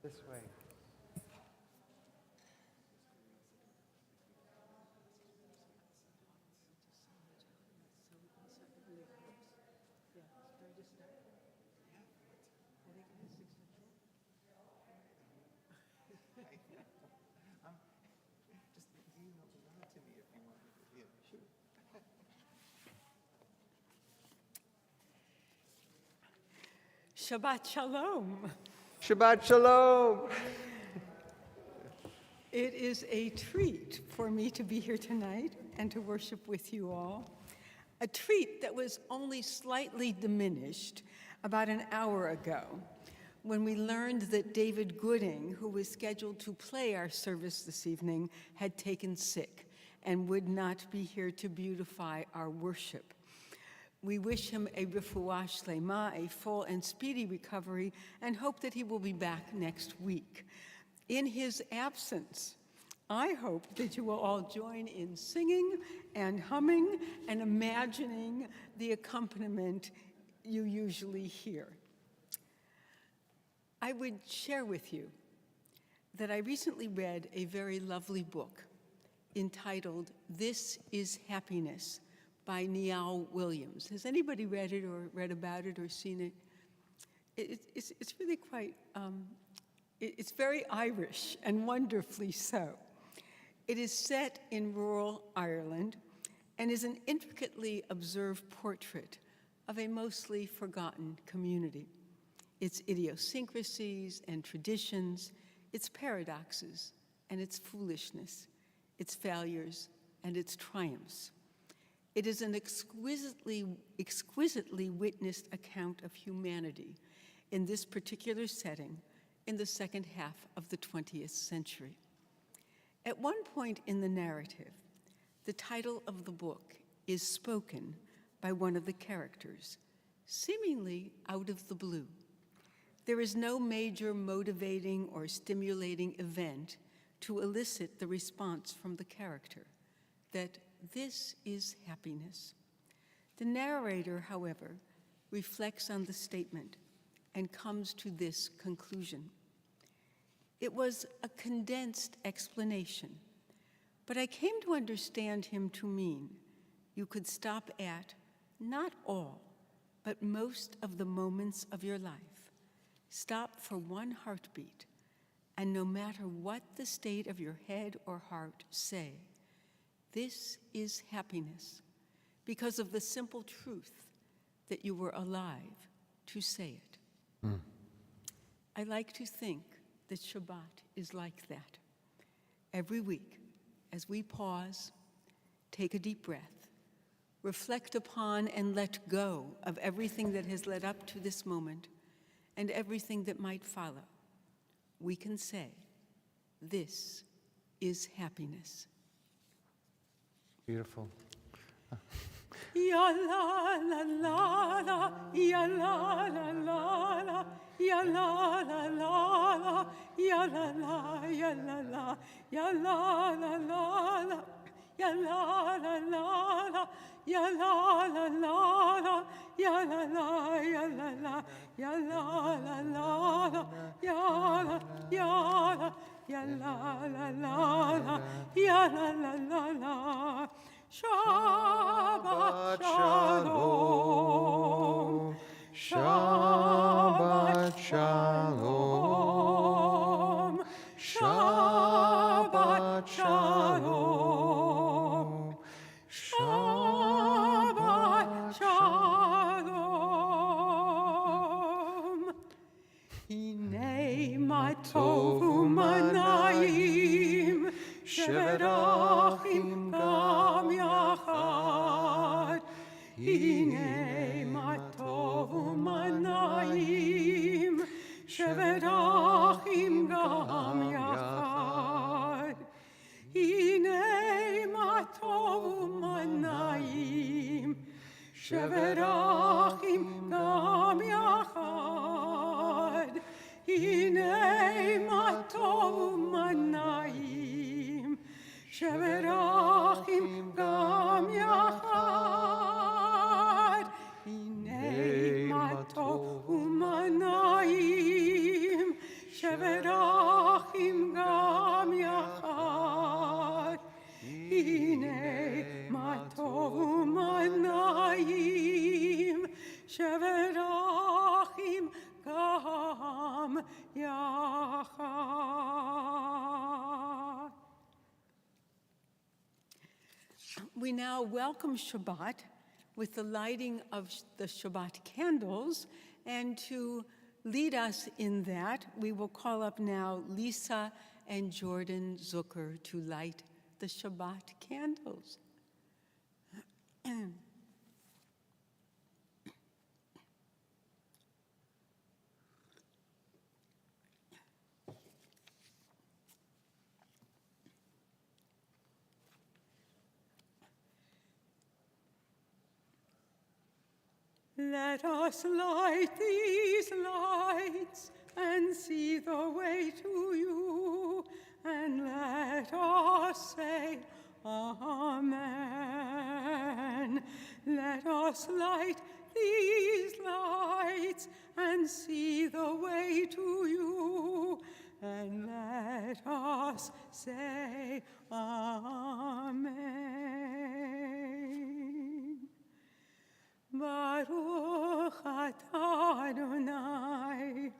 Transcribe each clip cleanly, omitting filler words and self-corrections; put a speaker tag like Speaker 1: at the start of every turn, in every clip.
Speaker 1: This way.
Speaker 2: Shabbat Shalom.
Speaker 1: Shabbat Shalom.
Speaker 2: It is a treat for me to be here tonight and to worship with you all. A treat that was only slightly diminished about an hour ago when we learned that David Gooding, who was scheduled to play our service this evening, had taken sick and would not be here to beautify our worship. We wish him a refuah shlema, a full and speedy recovery, and hope that he will be back next week. In his absence, I hope that you will all join in singing and humming and imagining the accompaniment you usually hear. I would share with you that I recently read a very lovely book entitled "This is Happiness" by Niall Williams. Has anybody read it or read about it or seen it? It's really quite, it's very Irish and wonderfully so. It is set in rural Ireland and is an intricately observed portrait of a mostly forgotten community. Its idiosyncrasies and traditions, its paradoxes and its foolishness, its failures and its triumphs. It is an exquisitely witnessed account of humanity in this particular setting in the second half of the 20th century. At one point in the narrative, the title of the book is spoken by one of the characters, seemingly out of the blue. There is no major motivating or stimulating event to elicit the response from the character that this is happiness. The narrator, however, reflects on the statement and comes to this conclusion. It was a condensed explanation, but I came to understand him to mean you could stop at not all, but most of the moments of your life. Stop for one heartbeat, and no matter what the state of your head or heart say, this is happiness because of the simple truth that you were alive to say it. I like to think that Shabbat is like that. Every week, as we pause, take a deep breath, reflect upon and let go of everything that has led up to this moment and everything that might follow, we can say, this is happiness.
Speaker 1: Beautiful.
Speaker 2: Ya la la la la, ya la la la la, ya la la la la, ya la la, ya la la, ya la la la la, ya la la la la, ya la la la la, ya la la, ya la la, ya la la la la, ya la, ya la, ya la la la la, ya la la la la. Shabbat Shalom.
Speaker 1: Shabbat Shalom.
Speaker 2: Shabbat Shalom. Shabbat Shalom. Hinei ma tovu manayim, sheverachim gam yachad. Hinei ma tovu manayim, sheverachim gam yachad. Hinei ma tovu manayim, sheverachim gam yachad. Hinei ma tovu manayim, sheverachim gam yachad. Hinei ma tovu manayim, sheverachim Hine ma tov u'ma na'im, sheverachim gam yachad. We now welcome Shabbat with the lighting of the Shabbat candles, and to lead us in that, we will call up now Lisa and Jordan Zucker to light the Shabbat candles. Let us light these lights and see the way to you, and let us say Amen. Let us light these lights and see the way to you, and let us say Amen. Baruch atah Adonai,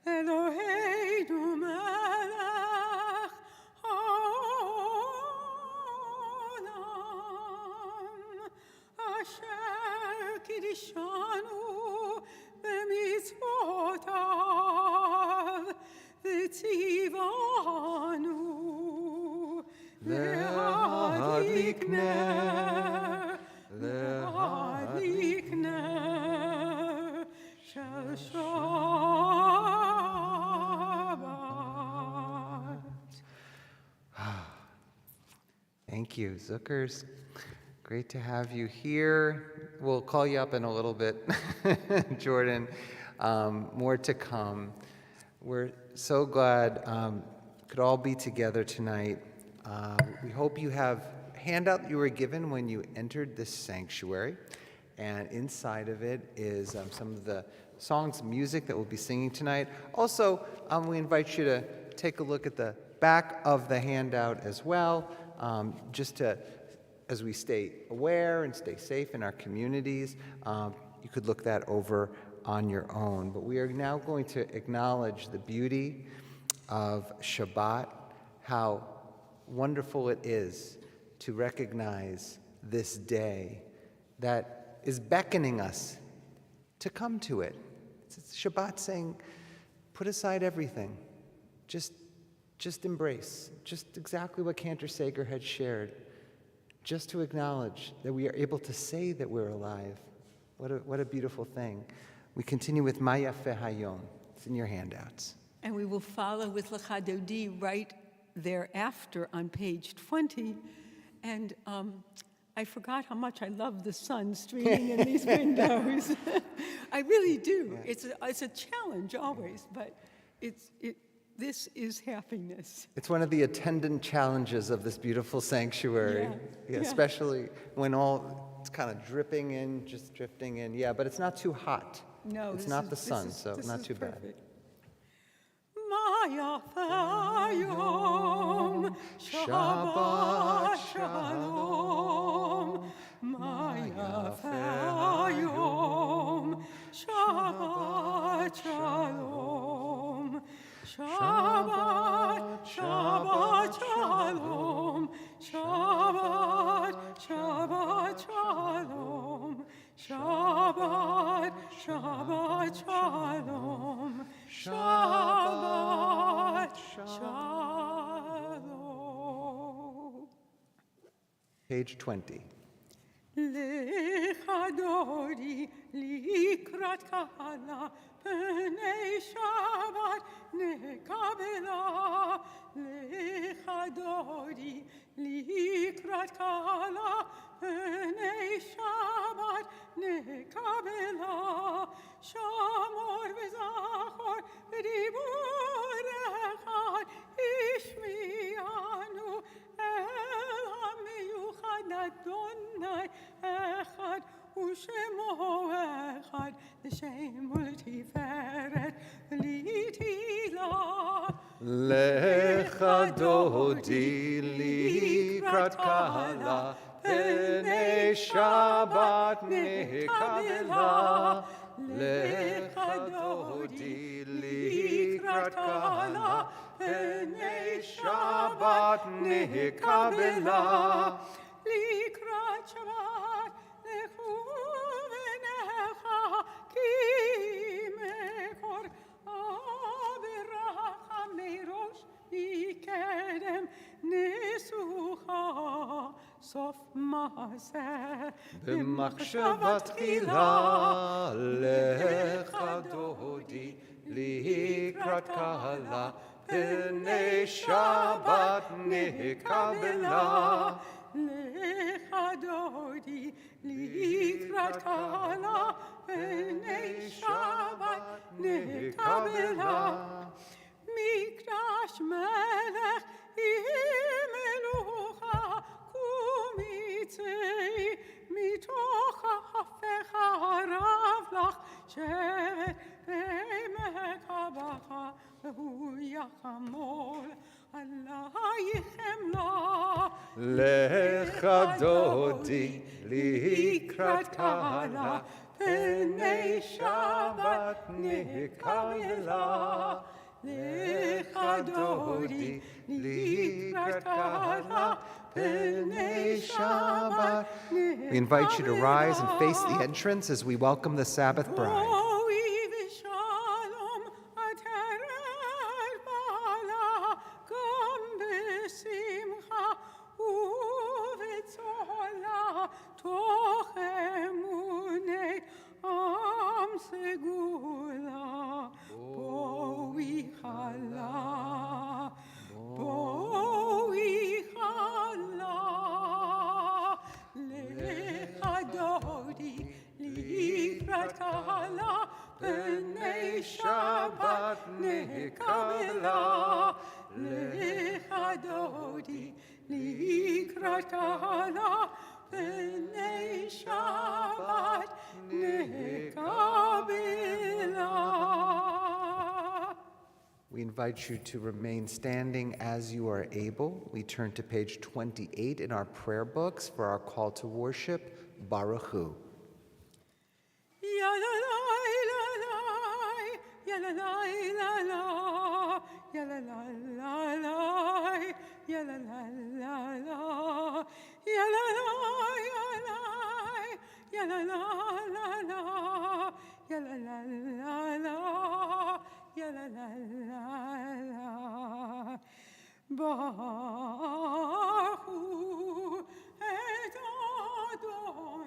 Speaker 2: Eloheinu melech haolam, asher kiddushanu b'mitzvotav, v'tzivanu le'adlik ner, le'adlik ner shel Shabbat.
Speaker 1: Thank you, Zuckers. Great to have you here. We'll call you up in a little bit, Jordan. More to come. We're so glad could all be together tonight. We hope you have a handout you were given when you entered this sanctuary, and inside of it is some of the songs and music that we'll be singing tonight. Also, we invite you to take a look at the back of the handout as well, just to, as we stay aware and stay safe in our communities. You could look that over on your own. But we are now going to acknowledge the beauty of Shabbat, how wonderful it is to recognize this day that is beckoning us to come to it. It's Shabbat saying, put aside everything. Just embrace, just exactly what Cantor Sager had shared, just to acknowledge that we are able to say that we're alive. What a beautiful thing. We continue with Ma Yafeh Hayom. It's in your handouts.
Speaker 2: And we will follow with Lecha Dodi right thereafter on page 20. And I forgot how much I love the sun streaming in these windows. I really do. Yeah. It's a challenge always, but this is happiness.
Speaker 1: It's one of the attendant challenges of this beautiful sanctuary, especially when it's kind of dripping in, just drifting in. Yeah, but it's not too hot.
Speaker 2: No,
Speaker 1: it's not the sun, so not too bad.
Speaker 2: Ma Yafeh Hayom, Shabbat Shalom. Ma Yafeh Hayom, Shabbat Shalom. Shabbat, Shabbat Shalom. Shabbat, Shabbat Shalom. Shabbat, Shabbat Shalom. Shabbat Shalom.
Speaker 1: Page 20.
Speaker 2: Lecha Dodi likrat kala pnei Shabbat nekabela. Lecha Dodi likrat kala pnei Shabbat nekabela. Shamor v'zachor v'dibur echad ishmi'anu el ha'miyuchad Adonai echad u'shemo echad l'shem u'l'tiferet v'litila.
Speaker 1: Lecha Dodi Likrat kala, B'nei Shabbat nikabela, Lecha dodi, Likrat kala, B'nei Shabbat nikabela,
Speaker 2: Likrat Shabbat nechu v'necha ki mekor aberacham meirosh mikedem nesucha sof maaseh
Speaker 1: B'machshavat tchila, Lecha dodi, Likrat kala, B'nei Shabbat nikabela,
Speaker 2: Lecha dodi likrat kala b'nei Shabbat nekabela Mikdash melech imelucha kumitzei mitoch hafecha harav lach shevet b'emek habacha v'hu yachamol alaychem la
Speaker 1: Lecha dodi, Likrat kala, B'nei Shabbat nikabela, Lecha dodi, Likrat kala, B'nei Shabbat. We invite you to rise and face the entrance as we welcome the Sabbath bride. B'nei Shabbat nikabela, Lecha dodi, Likrat kala, B'nei Shabbat nikabela. We invite you to remain standing as you are able. We turn to page 28 in our prayer books for our call to worship, Baruch Hu.
Speaker 2: Baruch et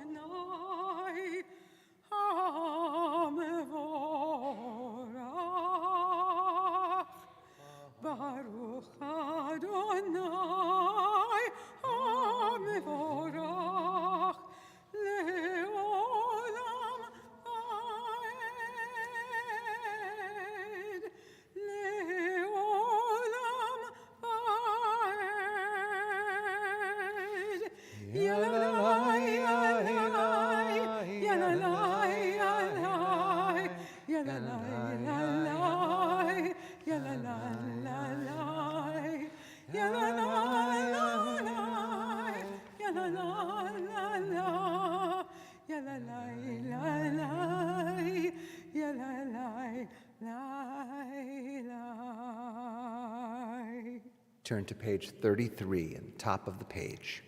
Speaker 2: Adonai HaMevorach. Baruch Adonai HaMevorach le'olam va'ed. Le'olam va'ed. Yalalai, yalalai, yalalai, yalalai, yalalai, yalalai, yalalai,
Speaker 1: Turn to page 33 and top of the page.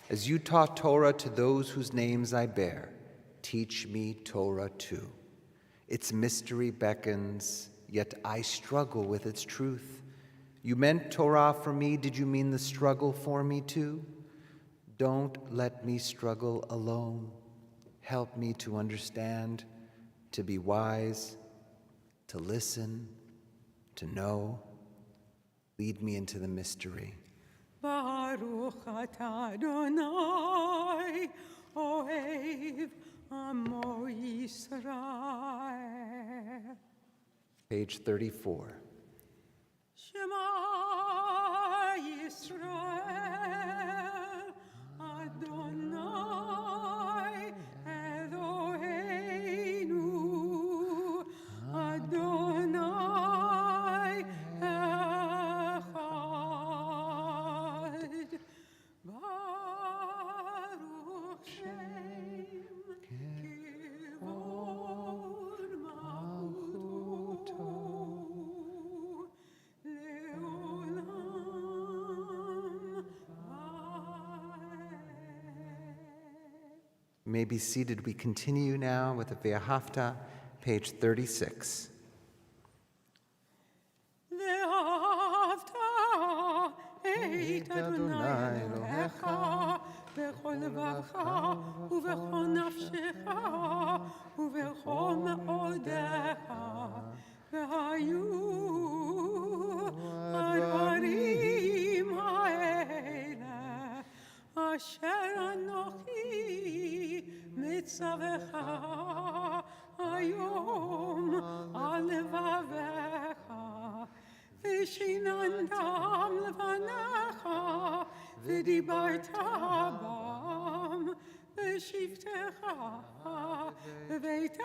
Speaker 1: As you taught Torah to those whose names I bear, teach me Torah too. Its mystery beckons, yet I struggle with its truth. You meant Torah for me, did you mean the struggle for me too? Don't let me struggle alone. Help me to understand, to be wise, to listen, to know. Lead me into the mystery.
Speaker 2: Baruch atah Adonai, ohev amo Yisrael.
Speaker 1: Page 34.
Speaker 2: Shema Yisrael, Adonai Eloheinu, Adonai Echad.
Speaker 1: You may be seated. We continue now with the Ve'ahavta, page 36.
Speaker 2: ואהבת את אדוני אלוהיך בכל לבבך ובכל נפשך ובכל מאודיך והיו הדברים האלה אשר אנוכי מצווך היום על לבביך ושיננתם לפניך ודיברת בם בשבתך בביתך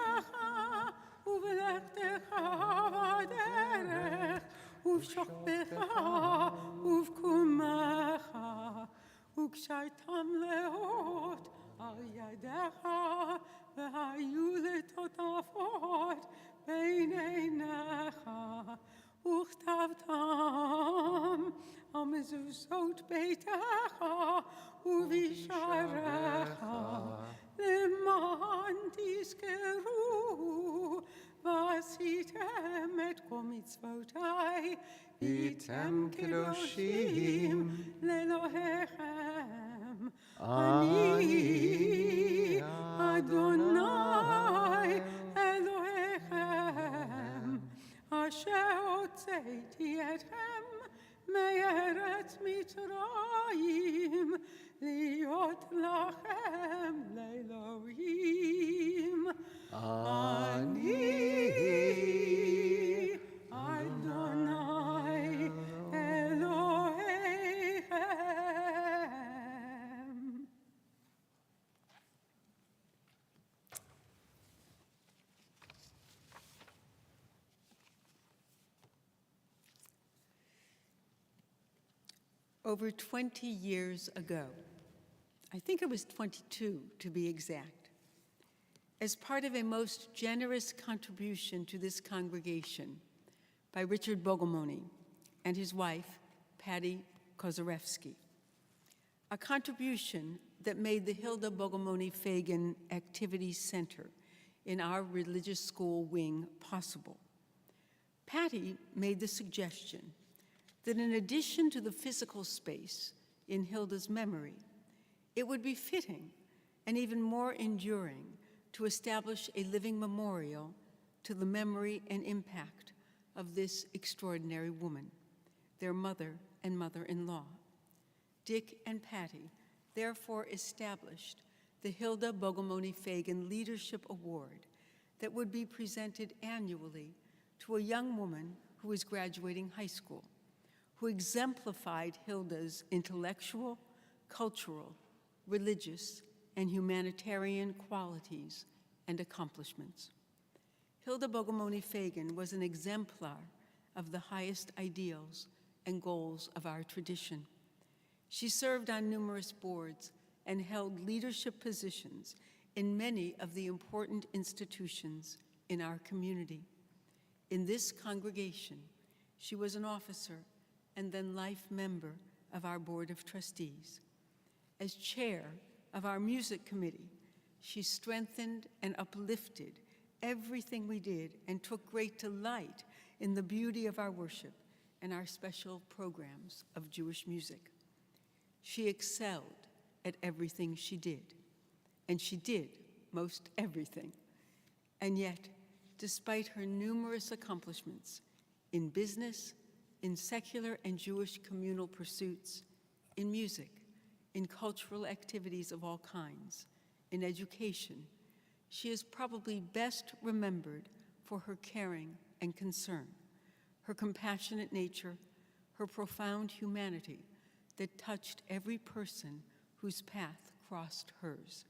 Speaker 2: ובלכתך בדרך ובשוכבך ובקומך וקשרתם לאות על ידיך והיו לטוטפות בין עיניך וכתבתם על מזוזות ביתך ובשעריך למען תזכרו ועשיתם את כל מצוותי והייתם קדושים לאלוהיכם אני אדוני אלוהיכם אשר הוצאתי אתכם מארץ מצרים להיות לכם לאלוהים אני אדוני אלוהיכם. Over 20 years ago, I think it was 22 to be exact, as part of a most generous contribution to this congregation by Richard Bogomolny and his wife, Patty Kozarewski, a contribution that made the Hilda Bogomolny Fagan Activity Center in our religious school wing possible. Patty made the suggestion that in addition to the physical space in Hilda's memory, it would be fitting and even more enduring to establish a living memorial to the memory and impact of this extraordinary woman, their mother and mother-in-law. Dick and Patty therefore established the Hilda Bogomolny Fagan Leadership Award that would be presented annually to a young woman who was graduating high school, who exemplified Hilda's intellectual, cultural, religious, and humanitarian qualities and accomplishments. Hilda Bogomolny Fagan was an exemplar of the highest ideals and goals of our tradition. She served on numerous boards and held leadership positions in many of the important institutions in our community. In this congregation, she was an officer and then life member of our Board of Trustees. As chair of our music committee, she strengthened and uplifted everything we did and took great delight in the beauty of our worship and our special programs of Jewish music. She excelled at everything she did, and she did most everything. And yet, despite her numerous accomplishments in business, in secular and Jewish communal pursuits, in music, in cultural activities of all kinds, in education, she is probably best remembered for her caring and concern, her compassionate nature, her profound humanity that touched every person whose path crossed hers.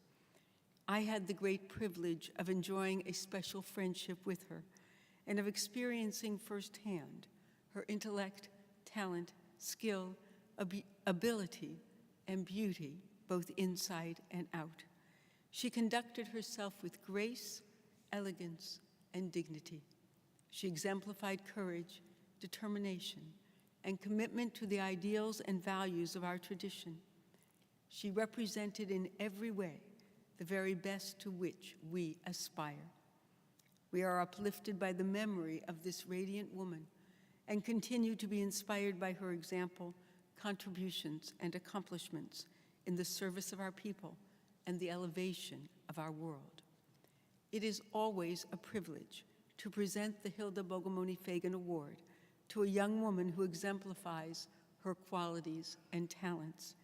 Speaker 2: I had the great privilege of enjoying a special friendship with her and of experiencing firsthand her intellect, talent, skill, ability, and beauty, both inside and out. She conducted herself with grace, elegance, and dignity. She exemplified courage, determination, and commitment to the ideals and values of our tradition. She represented in every way the very best to which we aspire. We are uplifted by the memory of this radiant woman and continue to be inspired by her example, contributions, and accomplishments in the service of our people and the elevation of our world. It is always a privilege to present the Hilda Bogomolny-Fagan Award to a young woman who exemplifies her qualities and talents.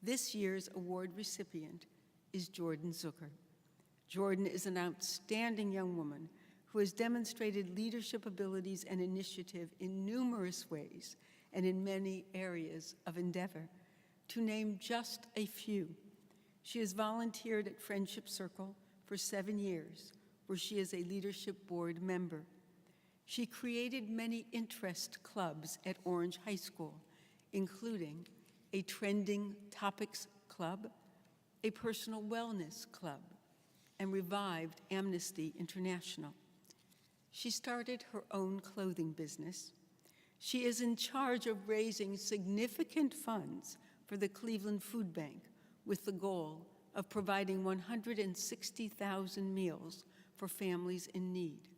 Speaker 2: This year's award recipient is Jordan Zucker. Jordan is an outstanding young woman who has demonstrated leadership abilities and initiative in numerous ways and in many areas of endeavor. To name just a few, she has volunteered at Friendship Circle for 7 years, where she is a leadership board member. She created many interest clubs at Orange High School, including a trending topics club, a personal wellness club, and revived Amnesty International. She started her own clothing business. She is in charge of raising significant funds for the Cleveland Food Bank with the goal of providing 160,000 meals for families in need.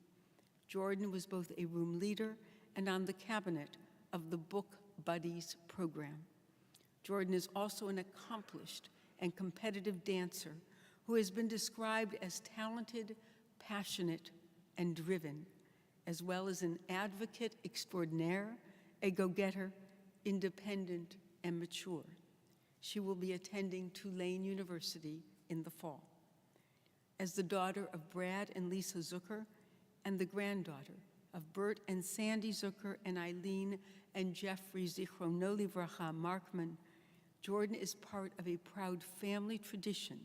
Speaker 2: Jordan was both a room leader and on the cabinet of the Book Buddies program. Jordan is also an accomplished and competitive dancer who has been described as talented, passionate, and driven, as well as an advocate extraordinaire, a go-getter, independent, and mature. She will be attending Tulane University in the fall. As the daughter of Brad and Lisa Zucker and the granddaughter of Bert and Sandy Zucker and Eileen and Jeffrey Zichrono Livracha Markman, Jordan is part of a proud family tradition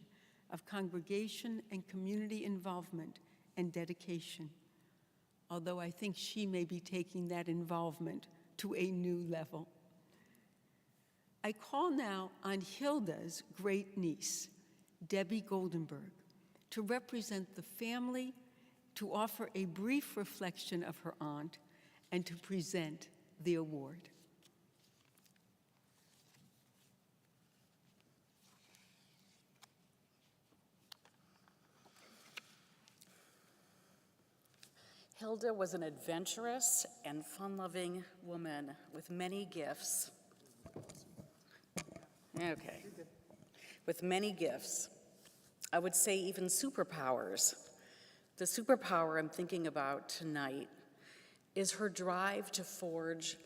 Speaker 2: of congregation and community involvement and dedication, although I think she may be taking that involvement to a new level. I call now on Hilda's great niece, Debbie Goldenberg, to represent the family, to offer a brief reflection of her aunt, and to present the award.
Speaker 3: Hilda was an adventurous and fun-loving woman with many gifts. Okay. With many gifts. I would say even superpowers. The superpower I'm thinking about tonight is her drive to forge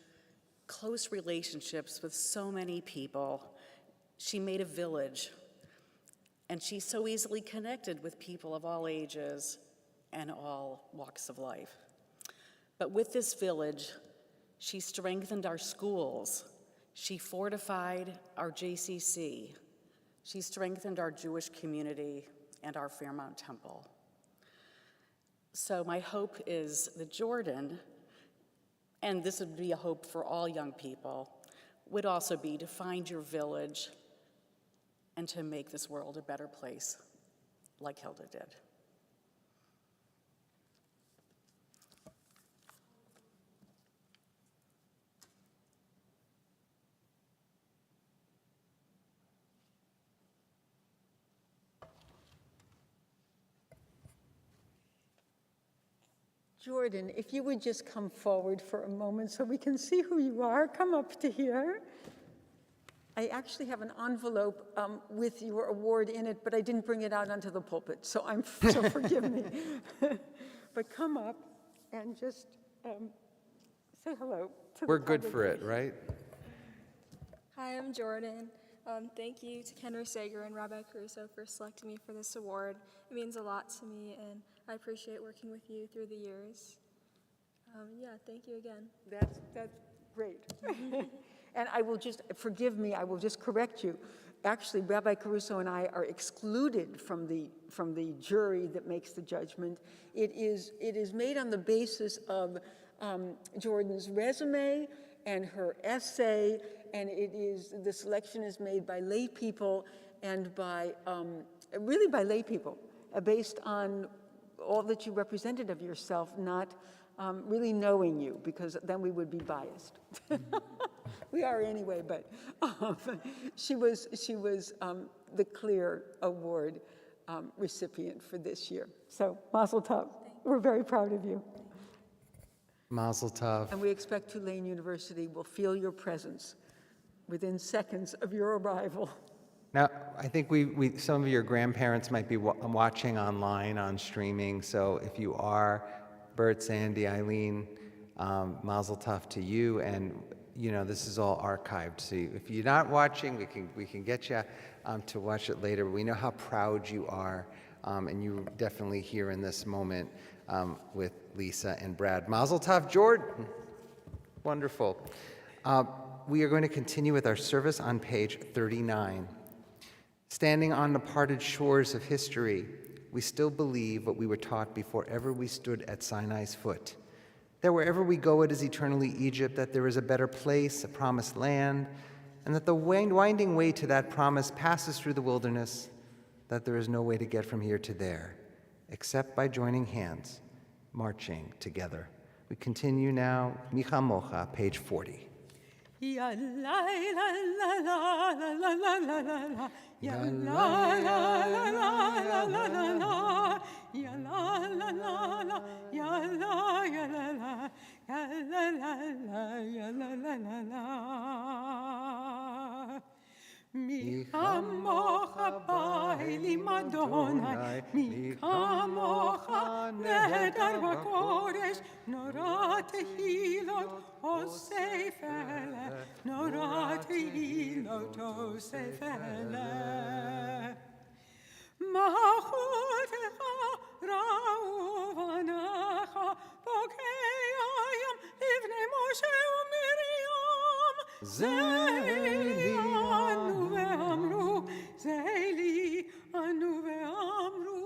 Speaker 3: close relationships with so many people. She made a village, and she so easily connected with people of all ages and all walks of life. But with this village, she strengthened our schools. She fortified our JCC. She strengthened our Jewish community and our Fairmount Temple. So my hope is that Jordan, and this would be a hope for all young people, would also be to find your village and to make this world a better place, like Hilda did.
Speaker 2: Jordan, if you would just come forward for a moment so we can see who you are. Come up to here. I actually have an envelope with your award in it, but I didn't bring it out onto the pulpit, so forgive me. But come up and just say hello to
Speaker 1: We're
Speaker 2: the
Speaker 1: good for it,
Speaker 2: congregation.
Speaker 1: right?
Speaker 4: Hi, I'm Jordan. Thank you to Kendra Sager and Rabbi Caruso for selecting me for this award. It means a lot to me, and I appreciate working with you through the years. Yeah, thank you again.
Speaker 2: That's great. And I will just, forgive me, I will just correct you. Actually, Rabbi Caruso and I are excluded from the jury that makes the judgment. It is made on the basis of Jordan's resume and her essay, and the selection is made by lay people and by, really by lay people, based on all that you represented of yourself, not really knowing you, because then we would be biased. We are anyway, but she was the clear award recipient for this year. So Mazel Tov. We're very proud of you.
Speaker 1: Mazel tov.
Speaker 2: And we expect Tulane University will feel your presence within seconds of your arrival.
Speaker 1: Now, I think some of your grandparents might be watching online on streaming, so if you are, Bert, Sandy, Eileen, Mazel Tov to you, and this is all archived. So if you're not watching, we can get you to watch it later. We know how proud you are, and you're definitely here in this moment with Lisa and Brad. Mazel Tov, Jordan. Wonderful. We are going to continue with our service on page 39. Standing on the parted shores of history, we still believe what we were taught before ever we stood at Sinai's foot, that wherever we go it is eternally Egypt, that there is a better place, a promised land, and that the winding way to that promise passes through the wilderness, that there is no way to get from here to there, except by joining hands, marching together. We continue now, Micha Mocha, page 40.
Speaker 2: Ya la la la la la la la la la. Ya la la la la la la la la. Ya la la la la. Ya la ya la la. Ya la la la. Ya la la la la. Mi mocha baili Madonna, mi mocha nedar vakodesh, norate hilot o sefele, norate hilot o sefele. Machotecha rauvanacha, pokeyayam livnei Moshe u'Miriam, Zeili anu ve'amru, Zeili anu ve'amru,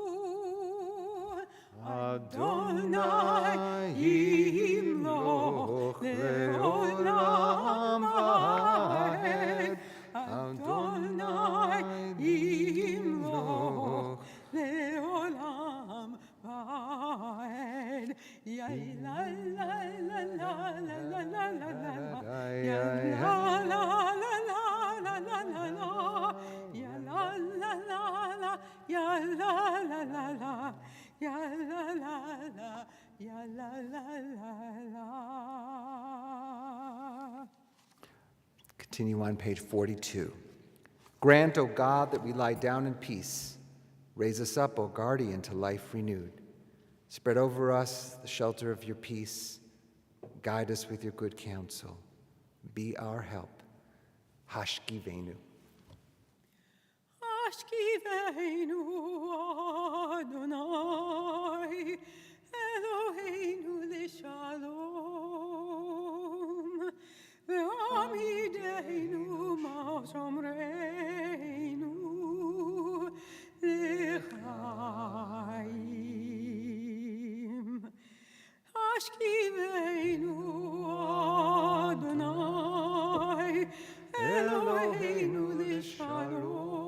Speaker 2: Adonai yimloch le'olam va'ed, Adonai yimloch le'olam va'ed. Ya la la la la la la la la la. Ya la la la la la la la la. Ya la la la la. Ya la la la la. Ya la la la. Ya la la la la.
Speaker 1: Continue on page 42. Grant, O God, that we lie down in peace. Raise us up, O guardian, to life renewed. Spread over us the shelter of your peace. Guide us with your good counsel. Be our help. Hashkivenu.
Speaker 2: Hashkivenu Adonai, Eloheinu l'shalom, ve'amideinu ma'ashomreinu l'chaim. Hashkivenu Adonai, Eloheinu l'shalom,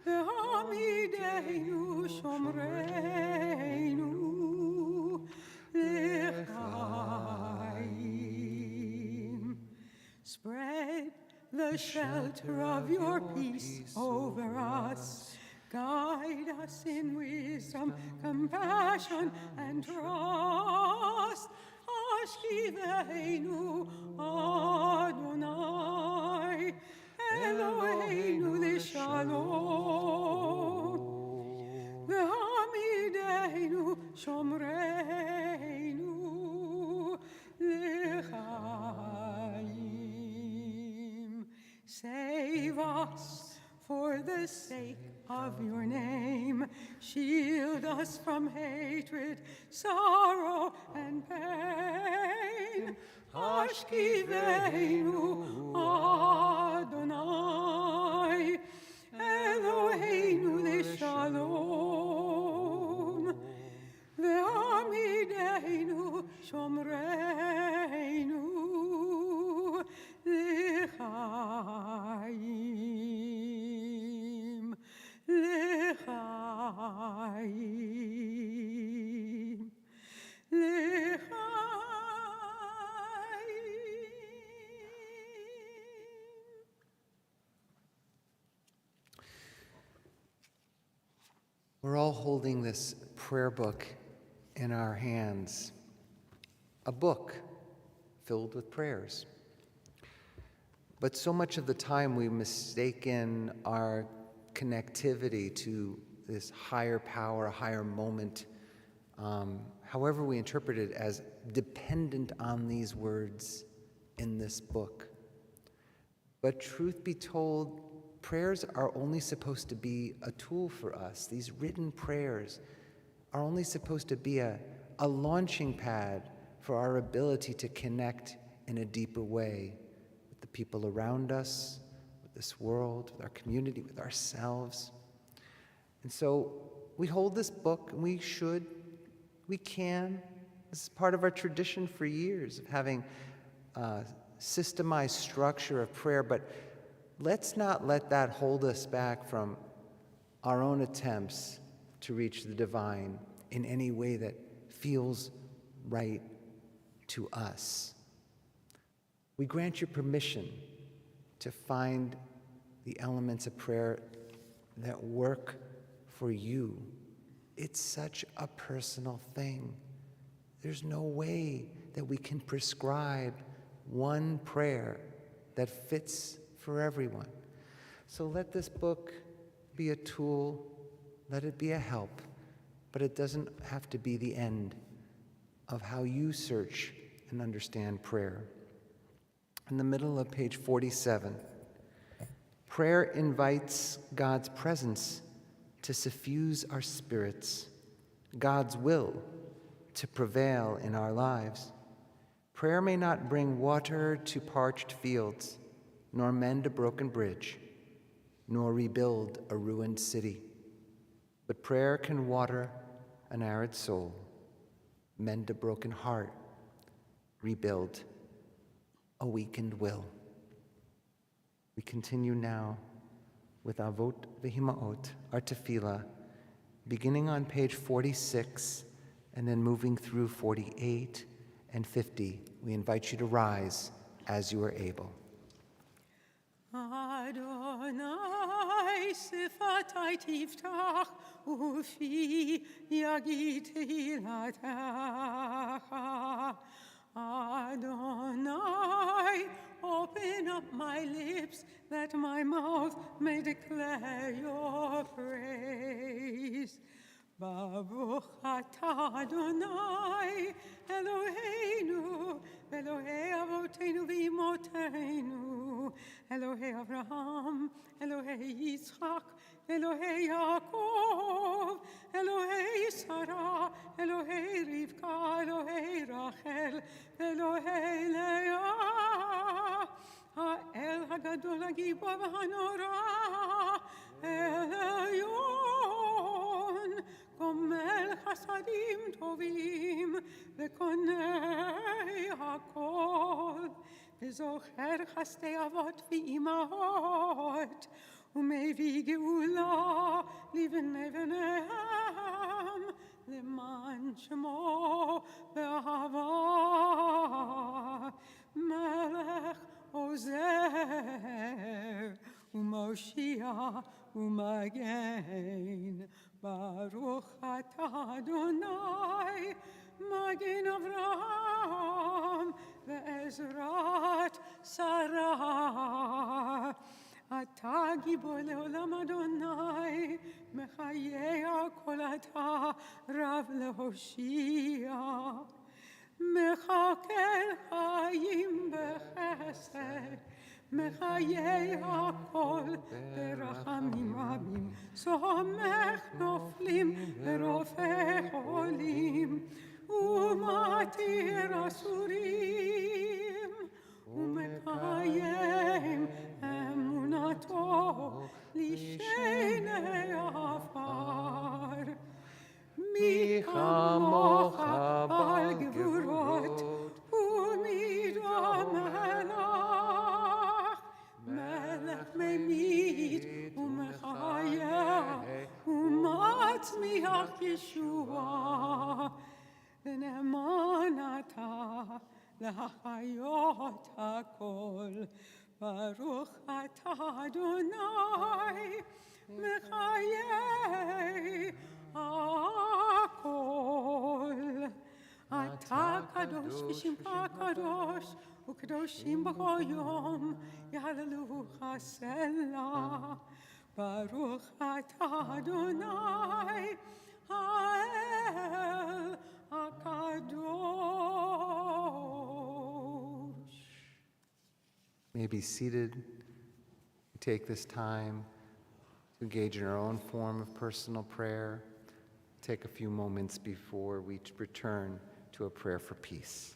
Speaker 2: ve'amideinu shomreinu l'chaim. Spread the shelter of your peace over us. Guide us in wisdom, compassion, and trust. Hashkivenu Adonai, Eloheinu l'shalom, ve'amideinu shomreinu l'chaim. Save us for the sake of your name. Shield us from hatred, sorrow, and pain. Hashkivenu Adonai, Eloheinu l'shalom, ve'amideinu shomreinu l'chaim, l'chaim, l'chaim.
Speaker 1: We're all holding this prayer book in our hands, a book filled with prayers. But so much of the time we mistaken our connectivity to this higher power, higher moment, however we interpret it, as dependent on these words in this book. But truth be told, prayers are only supposed to be a tool for us. These written prayers are only supposed to be a launching pad for our ability to connect in a deeper way with the people around us, with this world, with our community, with ourselves. And so we hold this book, and we can. This is part of our tradition for years of having a systemized structure of prayer, but let's not let that hold us back from our own attempts to reach the divine in any way that feels right to us. We grant you permission to find the elements of prayer that work for you. It's such a personal thing. There's no way that we can prescribe one prayer that fits for everyone. So let this book be a tool, let it be a help, but it doesn't have to be the end of how you search and understand prayer. In the middle of page 47, prayer invites God's presence to suffuse our spirits, God's will to prevail in our lives. Prayer may not bring water to parched fields, nor mend a broken bridge, nor rebuild a ruined city. But prayer can water an arid soul, mend a broken heart, rebuild a weakened will. We continue now with Avot Vehimaot, our tefillah, beginning on page 46 and then moving through 48 and 50. We invite you to rise as you are able.
Speaker 2: Adonai sifatai tiftach ufi yagid tehillatach. Adonai, open up my lips that my mouth may declare your praise. Baruch atah Adonai, Eloheinu, Elohei Avoteinu v'Imotenu, Elohei Avraham, Elohei Yitzchak, Elohei Yaakov, Elohei Sarah, Elohei Rivka, Elohei Rachel, Elohei Leah, Ha'el HaGadol HaGibor v'Hanora, El Elyon, Gomel Chasadim Tovim, V'konei HaKol, V'zocher Chastei Avot v'Imahot, U'mevii Geula Livnei B'neihem, Leman Shemo B'ahava, Melech Ozer, U'Moshiach U'Magen, Baruch atah Adonai, Magen Avraham, Ve'ezrat Sarah. Atah gibor leolam Adonai, Mechayeh kol atah Rav lehoshia. Mechakel chayim bechesed, Mechayeh hakol berachamim rabim, Somech noflim verofeh cholim, Umatir asurim, Umekayem emunato lishenei afar. Mi chamocha bal gevurot, umido melech, melech memit umechayeh, umatzmiach Yeshua, v'ne'eman atah lahayot hakol. Baruch atah Adonai, mechayeh kadosh v'shimcha kadosh, u'kadoshim b'choyom, yahalalu chasela. Baruch atah Adonai, ha'el hakadosh.
Speaker 1: May be seated. Take this time to engage in our own form of personal prayer. Take a few moments before we return to a prayer for peace.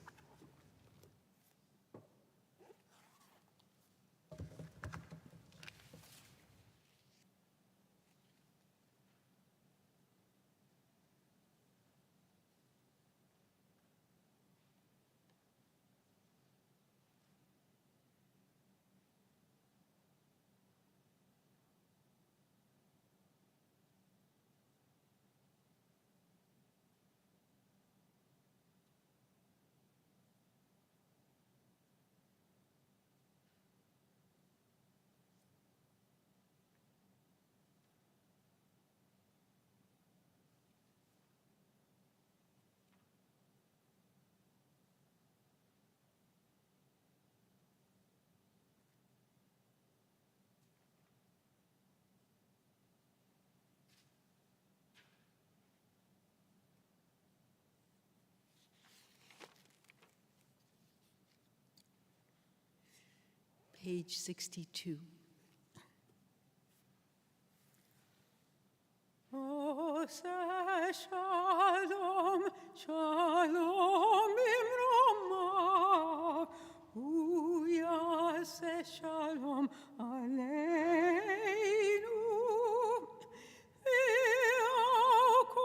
Speaker 2: Page 62. Oseh shalom, shalom bimromav, uyaseh shalom aleinu, ve'akol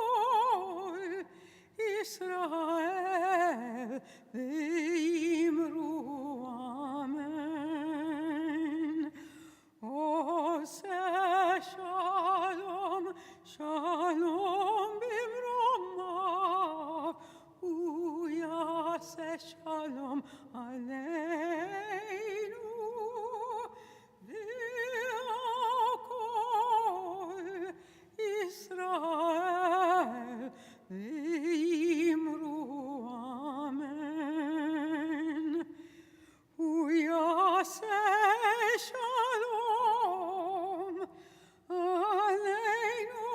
Speaker 2: Israel ve'imru amen. Oseh shalom, shalom bimromav, uyaseh shalom aleinu, ve'akol Israel ve'imru amen. Uyaseh shalom aleinu,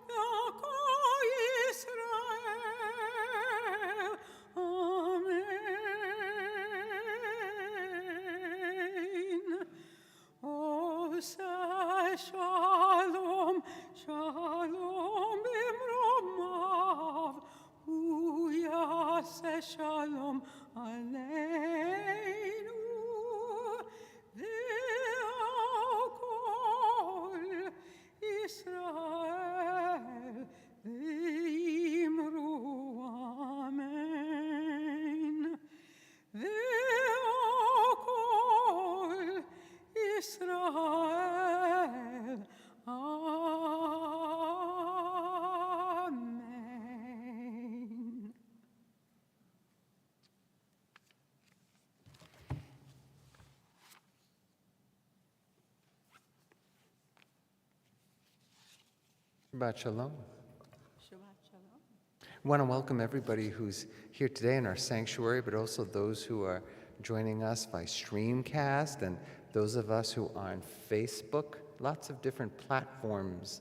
Speaker 2: ve'akol Israel, amen. Oseh shalom, shalom bimromav, uyaseh shalom aleinu, ve'akol Israel ve'imru amen. Ve'akol Israel, amen.
Speaker 1: Shabbat shalom.
Speaker 2: Shabbat shalom.
Speaker 1: I want to welcome everybody who's here today in our sanctuary, but also those who are joining us by Streamcast and those of us who are on Facebook. Lots of different platforms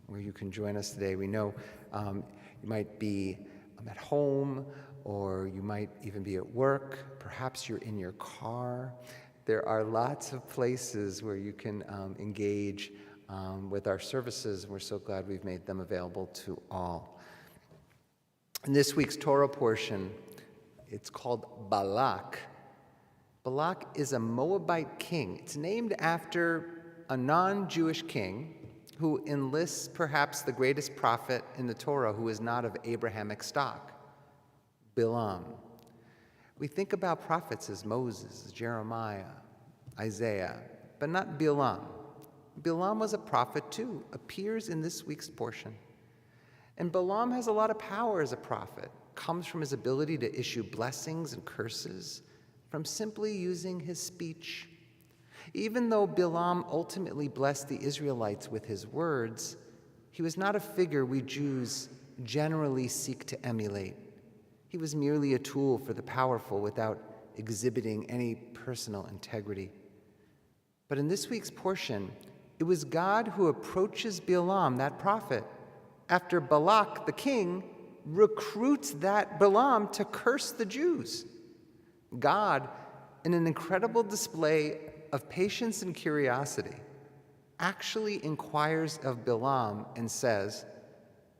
Speaker 1: where you can join us today. We know you might be at home, or you might even be at work. Perhaps you're in your car. There are lots of places where you can engage with our services. We're so glad we've made them available to all. In this week's Torah portion, it's called Balak. Balak is a Moabite king. It's named after a non-Jewish king who enlists perhaps the greatest prophet in the Torah who is not of Abrahamic stock, Bilam. We think about prophets as Moses, Jeremiah, Isaiah, but not Bilam. Bilam was a prophet too, appears in this week's portion. And Bilam has a lot of power as a prophet, comes from his ability to issue blessings and curses, from simply using his speech. Even though Bilam ultimately blessed the Israelites with his words, he was not a figure we Jews generally seek to emulate. He was merely a tool for the powerful without exhibiting any personal integrity. But in this week's portion, it was God who approaches Balaam, that prophet, after Balak, the king, recruits that Balaam to curse the Jews. God, in an incredible display of patience and curiosity, actually inquires of Balaam and says,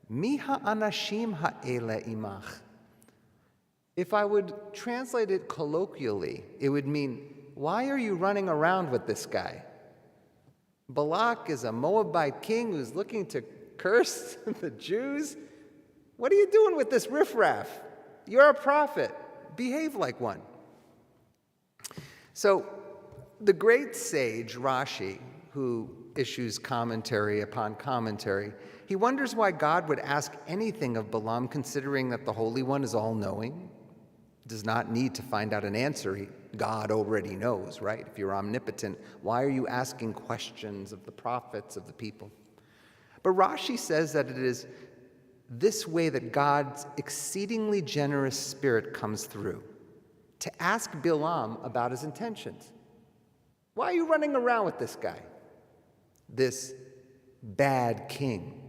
Speaker 1: Mi ha'anashim ha'ele imach. If I would translate it colloquially, it would mean, why are you running around with this guy? Balak is a Moabite king who's looking to curse the Jews. What are you doing with this riffraff? You're a prophet. Behave like one. So the great sage Rashi, who issues commentary upon commentary, he wonders why God would ask anything of Balaam, considering that the Holy One is all-knowing, does not need to find out an answer. God already knows, right? If you're omnipotent, why are you asking questions of the prophets, of the people? But Rashi says that it is this way that God's exceedingly generous spirit comes through, to ask Balaam about his intentions. Why are you running around with this guy, this bad king?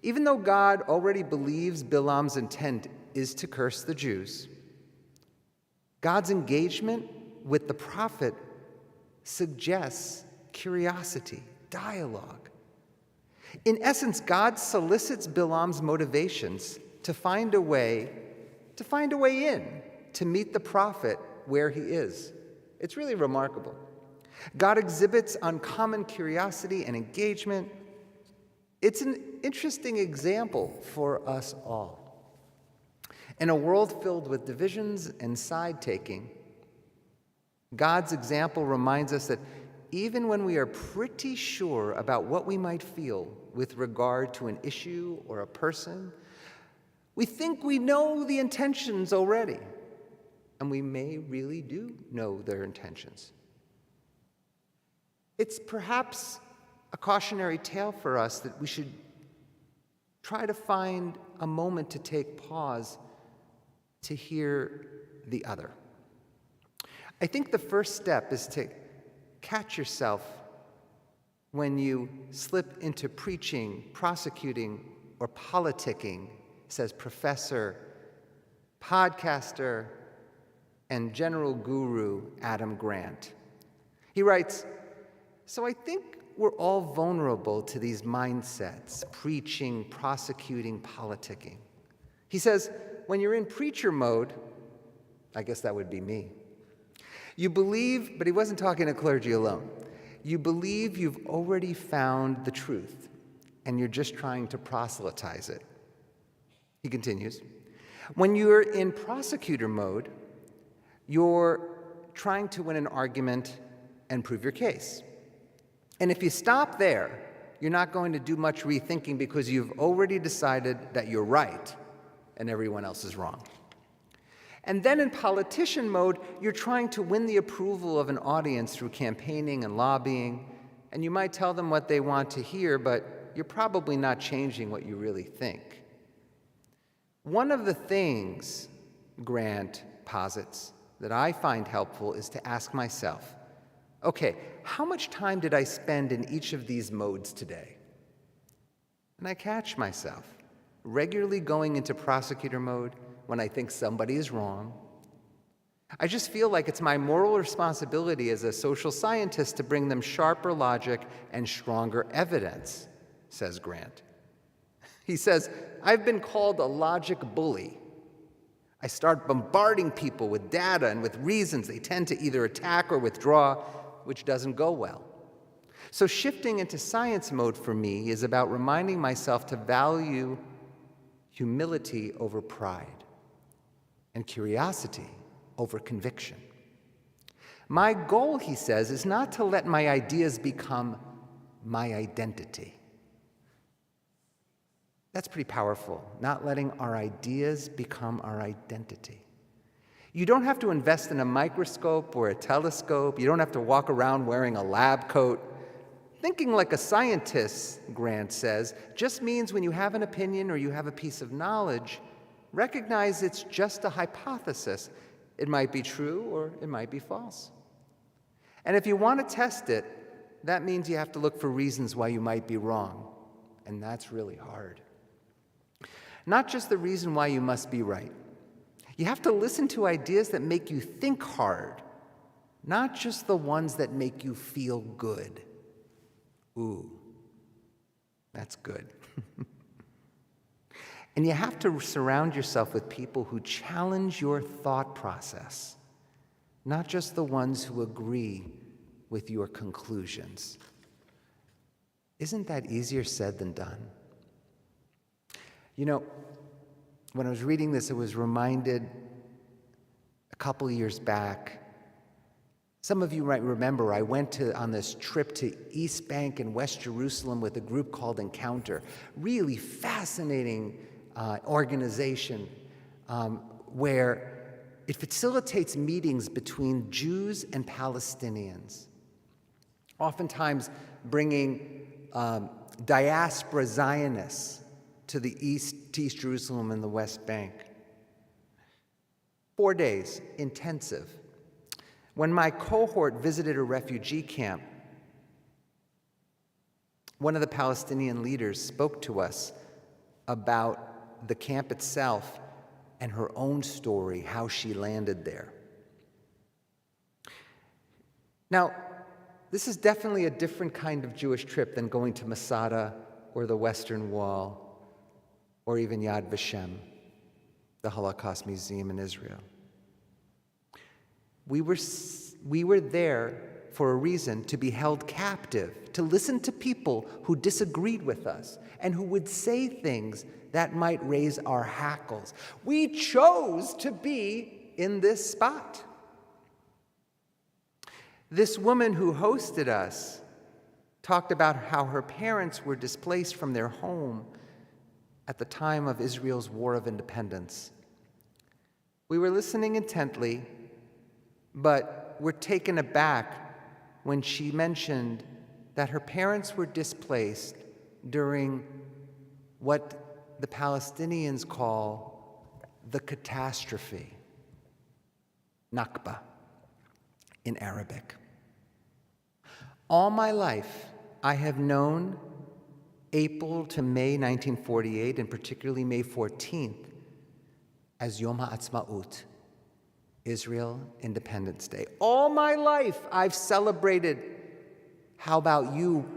Speaker 1: Even though God already believes Balaam's intent is to curse the Jews, God's engagement with the prophet suggests curiosity, dialogue. In essence, God solicits Balaam's motivations to find a way in, to meet the prophet where he is. It's really remarkable. God exhibits uncommon curiosity and engagement. It's an interesting example for us all. In a world filled with divisions and side-taking, God's example reminds us that even when we are pretty sure about what we might feel with regard to an issue or a person, we think we know the intentions already, and we may really do know their intentions. It's perhaps a cautionary tale for us that we should try to find a moment to take pause to hear the other. I think the first step is to catch yourself when you slip into preaching, prosecuting, or politicking, says professor, podcaster, and general guru Adam Grant. He writes, so I think we're all vulnerable to these mindsets, preaching, prosecuting, politicking. He says, when you're in preacher mode, I guess that would be me, you believe, but he wasn't talking to clergy alone, you believe you've already found the truth, and you're just trying to proselytize it. He continues, when you're in prosecutor mode, you're trying to win an argument and prove your case. And if you stop there, you're not going to do much rethinking because you've already decided that you're right and everyone else is wrong. And then in politician mode, you're trying to win the approval of an audience through campaigning and lobbying, and you might tell them what they want to hear, but you're probably not changing what you really think. One of the things, Grant posits, that I find helpful is to ask myself, okay, how much time did I spend in each of these modes today? And I catch myself regularly going into prosecutor mode when I think somebody is wrong. I just feel like it's my moral responsibility as a social scientist to bring them sharper logic and stronger evidence, says Grant. He says, I've been called a logic bully. I start bombarding people with data and with reasons. They tend to either attack or withdraw, which doesn't go well. So shifting into science mode for me is about reminding myself to value humility over pride and curiosity over conviction. My goal, he says, is not to let my ideas become my identity. That's pretty powerful, not letting our ideas become our identity. You don't have to invest in a microscope or a telescope. You don't have to walk around wearing a lab coat. Thinking like a scientist, Grant says, just means when you have an opinion or you have a piece of knowledge, Recognize it's just a hypothesis. It might be true or it might be false. And if you want to test it, that means you have to look for reasons why you might be wrong. And that's really hard. Not just the reason why you must be right. You have to listen to ideas that make you think hard, not just the ones that make you feel good. Ooh, that's good. And you have to surround yourself with people who challenge your thought process, not just the ones who agree with your conclusions. Isn't that easier said than done? You know, when I was reading this, I was reminded a couple of years back. Some of you might remember I went on this trip to East Bank in West Jerusalem with a group called Encounter. Really fascinating organization where it facilitates meetings between Jews and Palestinians, oftentimes bringing diaspora Zionists to East Jerusalem and the West Bank. 4 days, intensive. When my cohort visited a refugee camp, one of the Palestinian leaders spoke to us about the camp itself and her own story, how she landed there. Now, this is definitely a different kind of Jewish trip than going to Masada or the Western Wall or even Yad Vashem, the Holocaust Museum in Israel. We were there for a reason, to be held captive, to listen to people who disagreed with us and who would say things that might raise our hackles. We chose to be in this spot. This woman who hosted us talked about how her parents were displaced from their home at the time of Israel's War of Independence. We were listening intently, but were taken aback when she mentioned that her parents were displaced during what the Palestinians call the catastrophe, Nakba in Arabic. All my life, I have known April to May 1948, and particularly May 14th, as Yom HaAtzmaut, Israel Independence Day. All my life, I've celebrated. How about you?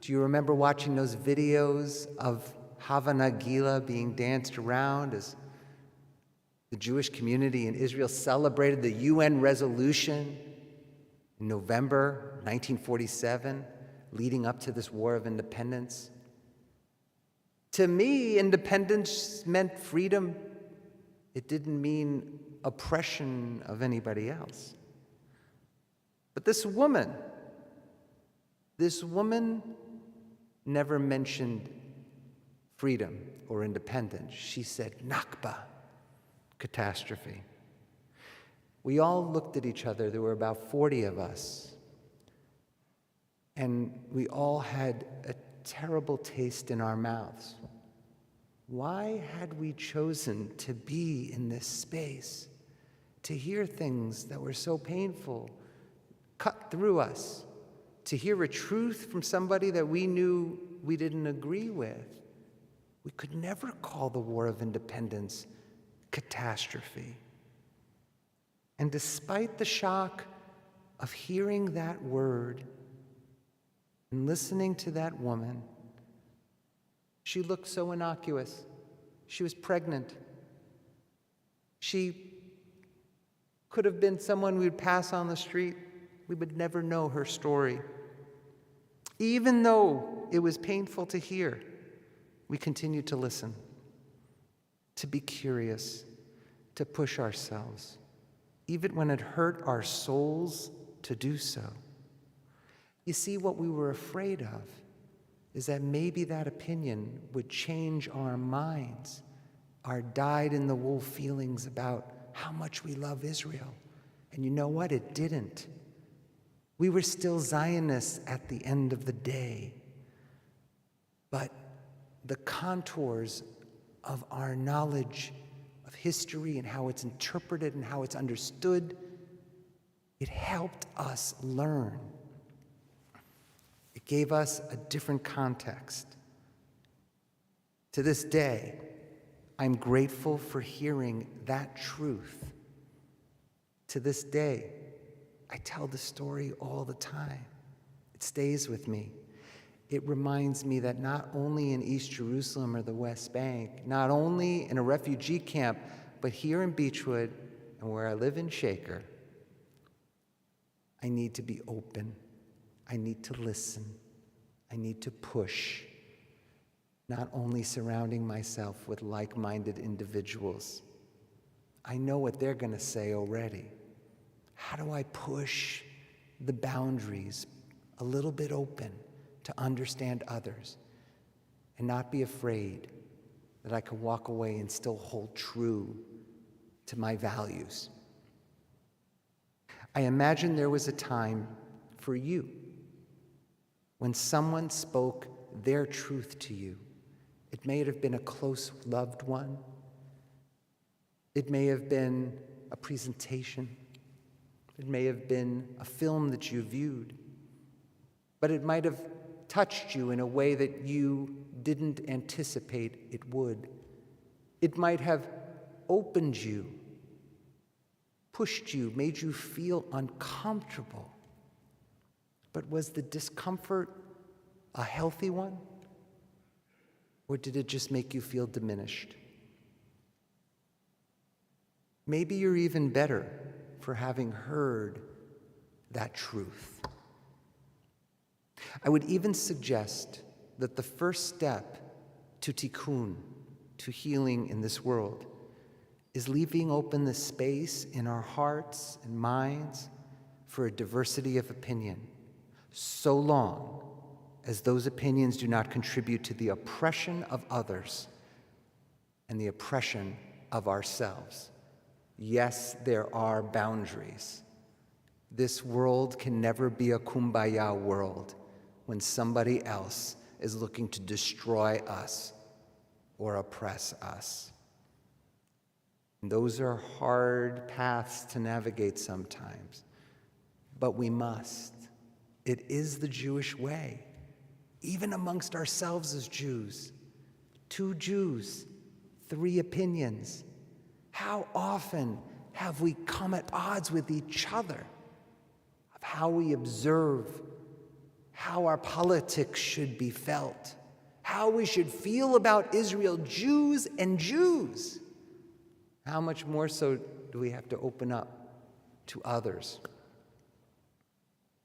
Speaker 1: Do you remember watching those videos of Hava Nagila being danced around as the Jewish community in Israel celebrated the UN resolution in November 1947, leading up to this War of Independence? To me, independence meant freedom. It didn't mean oppression of anybody else. But this woman never mentioned freedom or independence. She said Nakba, catastrophe. We all looked at each other. There were about 40 of us. And we all had a terrible taste in our mouths. Why had we chosen to be in this space, to hear things that were so painful, cut through us, to hear a truth from somebody that we knew we didn't agree with? We could never call the War of Independence catastrophe. And despite the shock of hearing that word and listening to that woman, she looked so innocuous. She was pregnant. She could have been someone we'd pass on the street. We would never know her story. Even though it was painful to hear, we continued to listen, to be curious, to push ourselves, even when it hurt our souls to do so. You see, what we were afraid of is that maybe that opinion would change our minds, our dyed-in-the-wool feelings about how much we love Israel. And you know what? It didn't. We were still Zionists at the end of the day. But the contours of our knowledge history and how it's interpreted and how it's understood. It helped us learn. It gave us a different context. To this day, I'm grateful for hearing that truth. To this day, I tell the story all the time. It stays with me. It reminds me that not only in East Jerusalem or the West Bank, not only in a refugee camp, but here in Beechwood and where I live in Shaker, I need to be open. I need to listen. I need to push, not only surrounding myself with like-minded individuals. I know what they're going to say already. How do I push the boundaries a little bit open to understand others and not be afraid that I can walk away and still hold true to my values? I imagine there was a time for you when someone spoke their truth to you. It may have been a close loved one. It may have been a presentation. It may have been a film that you viewed. But it might have touched you in a way that you didn't anticipate it would. It might have opened you, pushed you, made you feel uncomfortable. But was the discomfort a healthy one? Or did it just make you feel diminished? Maybe you're even better for having heard that truth. I would even suggest that the first step to tikkun, to healing in this world, is leaving open the space in our hearts and minds for a diversity of opinion, so long as those opinions do not contribute to the oppression of others and the oppression of ourselves. Yes, there are boundaries. This world can never be a kumbaya world when somebody else is looking to destroy us or oppress us. And those are hard paths to navigate sometimes, but we must. It is the Jewish way. Even amongst ourselves as Jews, 2 Jews, 3 opinions. How often have we come at odds with each other of how we observe, how our politics should be felt, how we should feel about Israel, Jews and Jews? How much more so do we have to open up to others?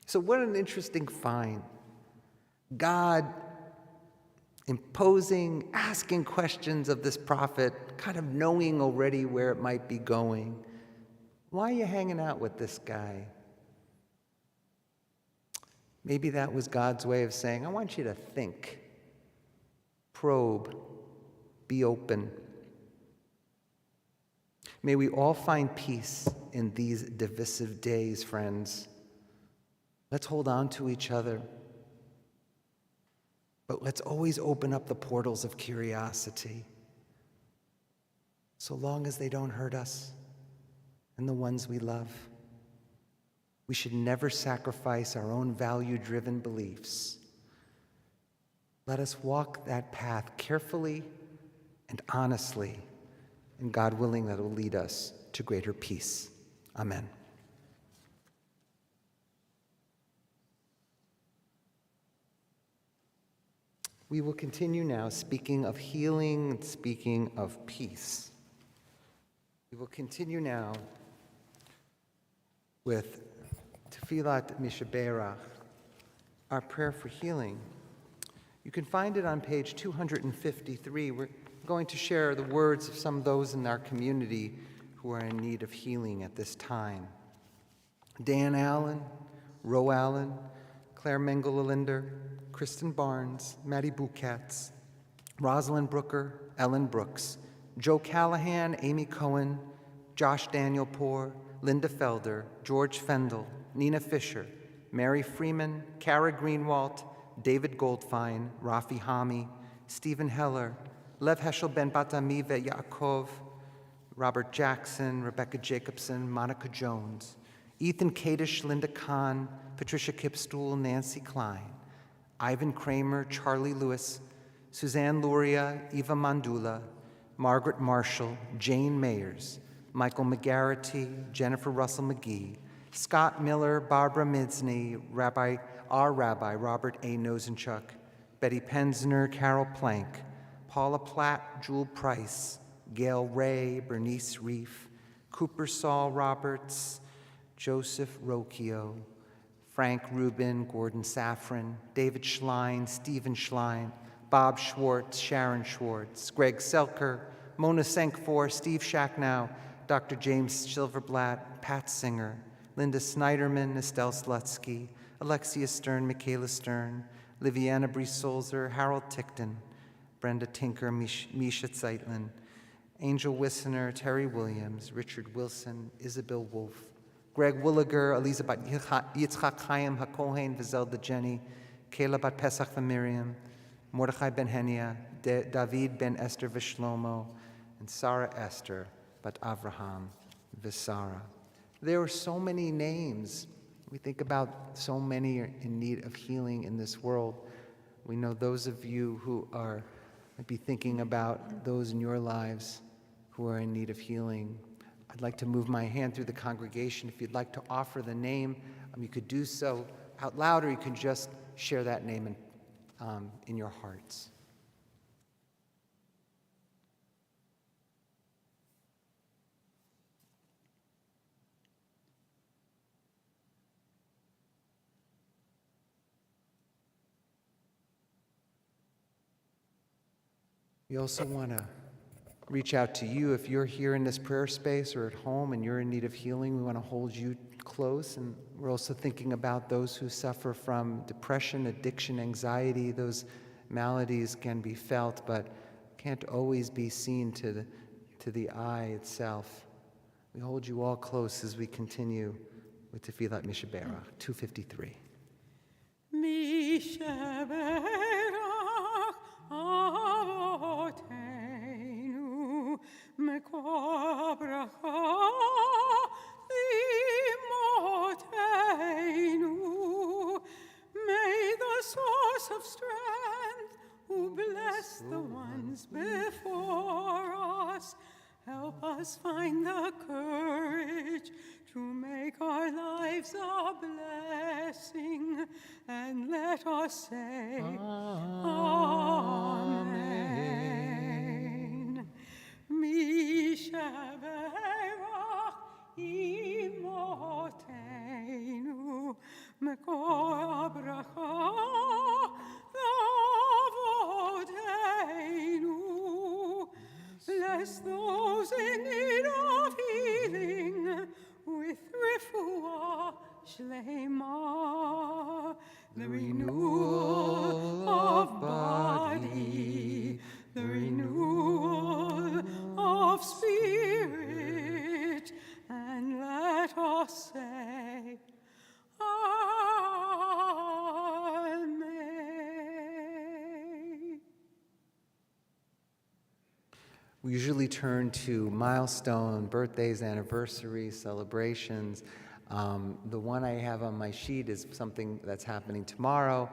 Speaker 1: So what an interesting find. God imposing, asking questions of this prophet, kind of knowing already where it might be going. Why are you hanging out with this guy? Maybe that was God's way of saying, I want you to think, probe, be open. May we all find peace in these divisive days, friends. Let's hold on to each other. But let's always open up the portals of curiosity, so long as they don't hurt us and the ones we love. We should never sacrifice our own value-driven beliefs. Let us walk that path carefully and honestly, and God willing, that will lead us to greater peace. Amen. We will continue now speaking of healing and speaking of peace. We will continue now with Tefillat Mishaberach, our prayer for healing. You can find it on page 253. We're going to share the words of some of those in our community who are in need of healing at this time. Dan Allen, Ro Allen, Claire Mengele-Linder, Kristen Barnes, Maddie Bukatz, Rosalind Brooker, Ellen Brooks, Joe Callahan, Amy Cohen, Josh Danielpour, Linda Felder, George Fendel, Nina Fisher, Mary Freeman, Kara Greenwalt, David Goldfein, Rafi Hami, Stephen Heller, Lev Heschel ben Batami ve Yaakov, Robert Jackson, Rebecca Jacobson, Monica Jones, Ethan Kadish, Linda Kahn, Patricia Kipstool, Nancy Klein, Ivan Kramer, Charlie Lewis, Suzanne Luria, Eva Mandula, Margaret Marshall, Jane Mayers, Michael McGarrity, Jennifer Russell McGee, Scott Miller, Barbara Midsney, our Rabbi Robert A. Nosenchuk, Betty Penzner, Carol Plank, Paula Platt, Jewel Price, Gail Ray, Bernice Reef, Cooper Saul Roberts, Joseph Rocchio, Frank Rubin, Gordon Safran, David Schlein, Stephen Schlein, Bob Schwartz, Sharon Schwartz, Greg Selker, Mona Senkfor, Steve Shacknow, Dr. James Silverblatt, Pat Singer, Linda Snyderman, Estelle Slutsky, Alexia Stern, Michaela Stern, Liviana Brisolzer, Harold Tickton, Brenda Tinker, Misha Zeitlin, Angel Wissener, Terry Williams, Richard Wilson, Isabel Wolf, Greg Williger, Elizabeth Yitzchak Chaim HaKohen, Vizelda Jenny, Kayla Bat Pesach Miriam, Mordechai Ben Henia, David Ben Esther Vishlomo, and Sarah Esther Bat Avraham Visara. There are so many names. We think about so many are in need of healing in this world. We know those of you who might be thinking about those in your lives who are in need of healing. I'd like to move my hand through the congregation. If you'd like to offer the name, you could do so out loud, or you can just share that name in your hearts. We also want to reach out to you. If you're here in this prayer space or at home and you're in need of healing, we want to hold you close. And we're also thinking about those who suffer from depression, addiction, anxiety. Those maladies can be felt, but can't always be seen to the eye itself. We hold you all close as we continue with Tefillat Mishaberach, 253.
Speaker 5: Avotenu mekor bracha imotenu. May the source of strength who bless the ones before us help us find the courage to make our lives a blessing, and let us say, Amen. Mishaberach imotenu mekor bracha avodenu. Bless those in need of healing with refuah shlema, the renewal of body, the renewal of spirit, and let us say, Amen.
Speaker 1: We usually turn to milestone, birthdays, anniversaries, celebrations. The one I have on my sheet is something that's happening tomorrow,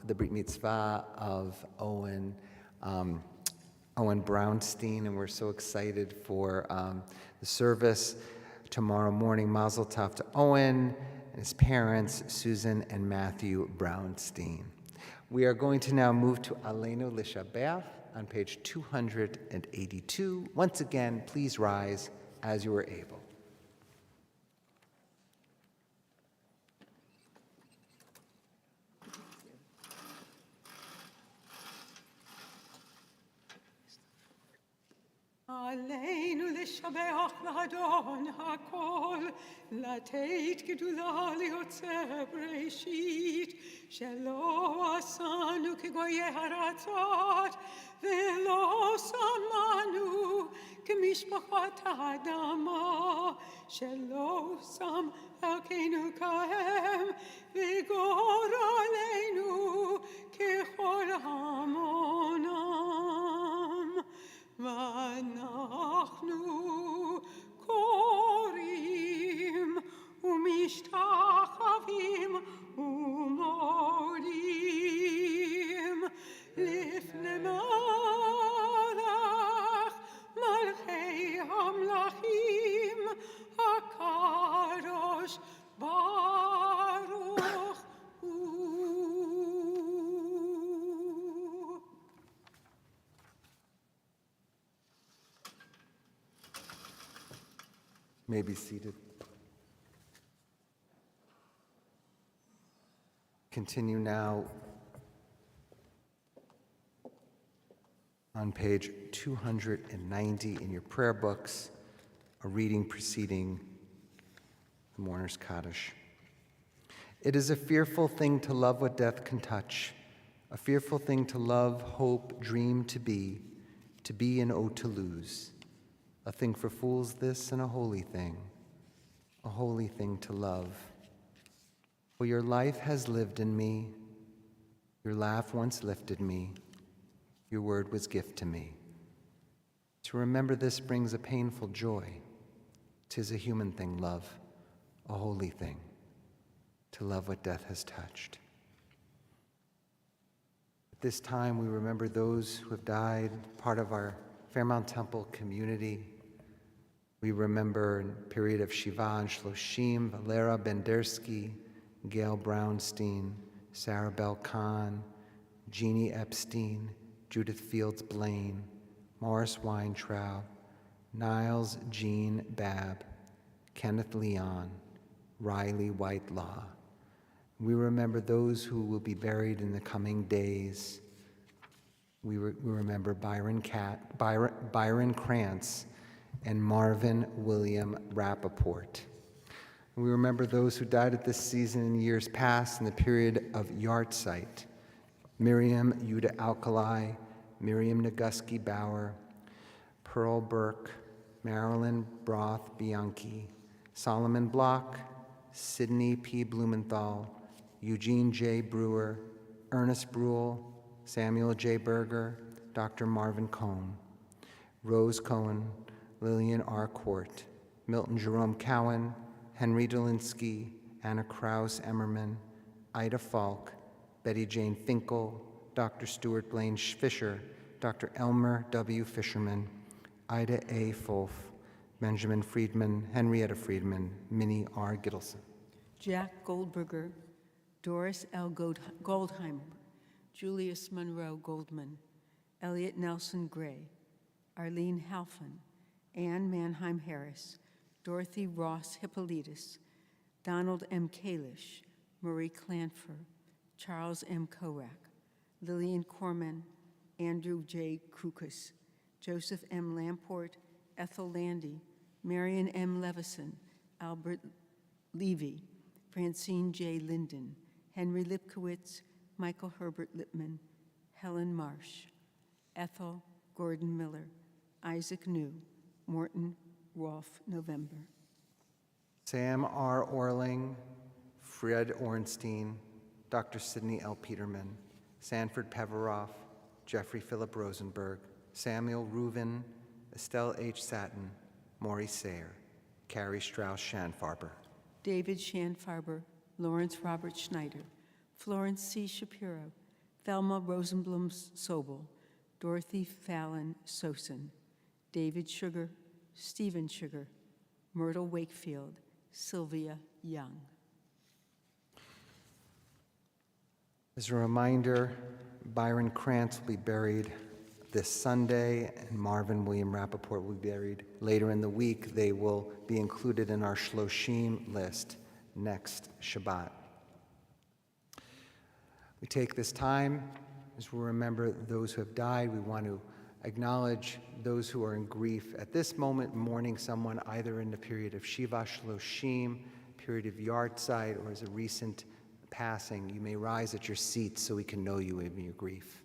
Speaker 1: the Brit Mitzvah of Owen Brownstein, and we're so excited for the service tomorrow morning. Mazel tov to Owen and his parents, Susan and Matthew Brownstein. We are going to now move to Aleinu L'Shabeach on page 282. Once again, please rise as you are able.
Speaker 5: עלינו לשבח לאדון הכל, לתת גדולה ליוצר בראשית, שלא עשנו כגויי ארצות, ולא שמנו כמשפחות האדמה, שלא שם אלוקינו כהם, וגורלנו ככל המונם. ואנחנו
Speaker 1: may be seated. Continue now on page 290 in your prayer books, a reading preceding the mourner's Kaddish. It is a fearful thing to love what death can touch, a fearful thing to love, hope, dream to be and oh to lose. A thing for fools this and a holy thing to love. For your life has lived in me, your laugh once lifted me, your word was gift to me. To remember this brings a painful joy. 'Tis a human thing, love, a holy thing, to love what death has touched. At this time, we remember those who have died, part of our Fairmount Temple community. We remember in the period of Shiva and Shloshim, Valera Bendersky, Gail Brownstein, Sarah Bell Khan, Jeannie Epstein, Judith Fields Blaine, Morris Weintraub, Niles Jean Babb, Kenneth Leon, Riley Whitelaw. We remember those who will be buried in the coming days. We remember Byron Krantz and Marvin William Rappaport. We remember those who died at this season in years past in the period of Yahrzeit. Miriam Yuda Alkali, Miriam Naguski Bauer, Pearl Burke, Marilyn Broth Bianchi, Solomon Block, Sidney P. Blumenthal, Eugene J. Brewer, Ernest Bruhl, Samuel J. Berger, Dr. Marvin Cohn, Rose Cohen, Lillian R. Court, Milton Jerome Cowan, Henry Dolinsky, Anna Krause Emmerman, Ida Falk, Betty Jane Finkel, Dr. Stuart Blaine Fisher, Dr. Elmer W. Fisherman, Ida A. Folf, Benjamin Friedman, Henrietta Friedman, Minnie R. Gittleson.
Speaker 2: Jack Goldberger, Doris L. Goldheimer, Julius Monroe Goldman, Elliot Nelson Gray, Arlene Halfon, Anne Mannheim Harris, Dorothy Ross Hippolytus, Donald M. Kalish, Marie Clanfer, Charles M. Korak, Lillian Corman, Andrew J. Krukus, Joseph M. Lamport, Ethel Landy, Marion M. Levison, Albert Levy, Francine J. Linden, Henry Lipkowitz, Michael Herbert Lippman, Helen Marsh, Ethel Gordon Miller, Isaac New, Morton Rolfe November.
Speaker 1: Sam R. Orling, Fred Ornstein, Dr. Sidney L. Peterman, Sanford Peveroff, Jeffrey Philip Rosenberg, Samuel Reuven, Estelle H. Satin, Maury Sayer, Carrie Strauss Schanfarber.
Speaker 2: David Schanfarber, Lawrence Robert Schneider, Florence C. Shapiro, Thelma Rosenblum Sobel, Dorothy Fallon Sosin, David Sugar, Stephen Sugar, Myrtle Wakefield, Sylvia Young.
Speaker 1: As a reminder, Byron Krantz will be buried this Sunday, and Marvin William Rappaport will be buried later in the week. They will be included in our Shloshim list next Shabbat. We take this time as we remember those who have died. We want to acknowledge those who are in grief at this moment, mourning someone either in the period of Shiva Shloshim, period of Yahrzeit, or as a recent passing. You may rise at your seats so we can know you in your grief.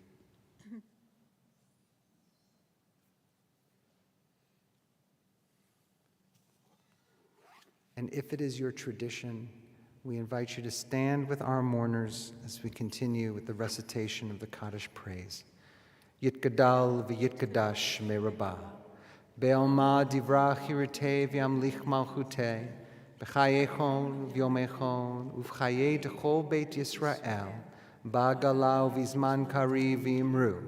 Speaker 1: And if it is your tradition, we invite you to stand with our mourners as we continue with the recitation of the Kaddish praise. Yitgadal v'yitgadash me rabbah, be'alma divrach hirutei v'yamlich malchutei, b'chayechon v'yomechon, uv'chayei d'chol beit Yisrael, ba'gala v'izman kari v'imru.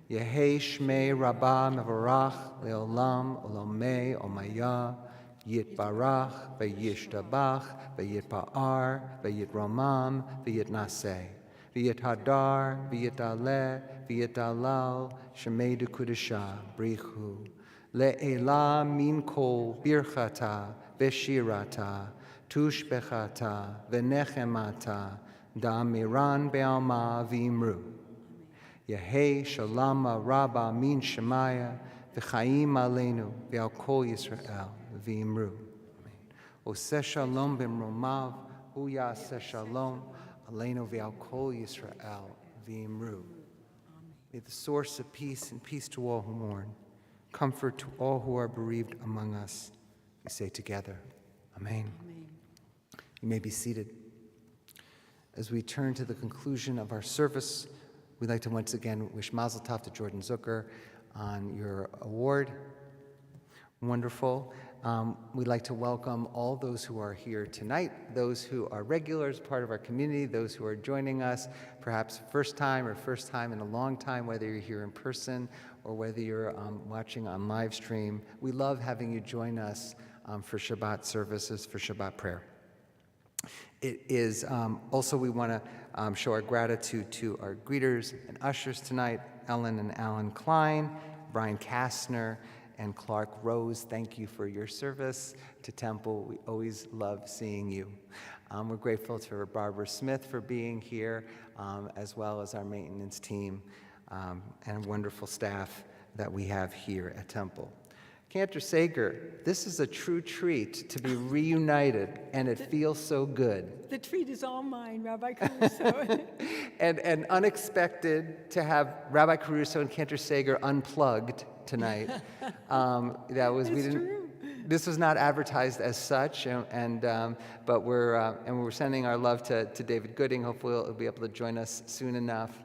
Speaker 1: Yehei shmei rabbah mevarach le'olam olamei omaya, Yitbarach v'yishtabach v'yitpa'ar v'yitramam v'yitnaseh v'yithadar v'yitaleh v'yitalal shemei d'kudashah brichu le'ela min kol birchata beshirata, tushbechata, v'nechemata, da'amiran be'alma v'imru. Yehei shalama rabba min shemaya, v'chaim aleinu, v'al kol Yisrael, v'imru. Oseh shalom b'mromav, hu yaseh shalom, aleinu v'al kol Yisrael, v'imru. May the source of peace and peace to all who mourn, comfort to all who are bereaved among us. We say together, Amen.
Speaker 2: Amen.
Speaker 1: You may be seated. As we turn to the conclusion of our service, we'd like to once again wish Mazel Tov to Jordan Zucker on your award. Wonderful. We'd like to welcome all those who are here tonight, those who are regulars, part of our community, those who are joining us, perhaps first time in a long time, whether you're here in person or whether you're watching on live stream. We love having you join us for Shabbat services, for Shabbat prayer. It is also, we want to show our gratitude to our greeters and ushers tonight, Ellen and Alan Klein, Brian Kastner, and Clark Rose. Thank you for your service to Temple. We always love seeing you. We're grateful to Barbara Smith for being here, as well as our maintenance team and wonderful staff that we have here at Temple. Cantor Sager, this is a true treat to be reunited, and it feels so good.
Speaker 2: The treat is all mine, Rabbi Caruso.
Speaker 1: And unexpected to have Rabbi Caruso and Cantor Sager unplugged tonight.
Speaker 2: True.
Speaker 1: This was not advertised as such, but we're sending our love to David Gooding. Hopefully he'll be able to join us soon enough.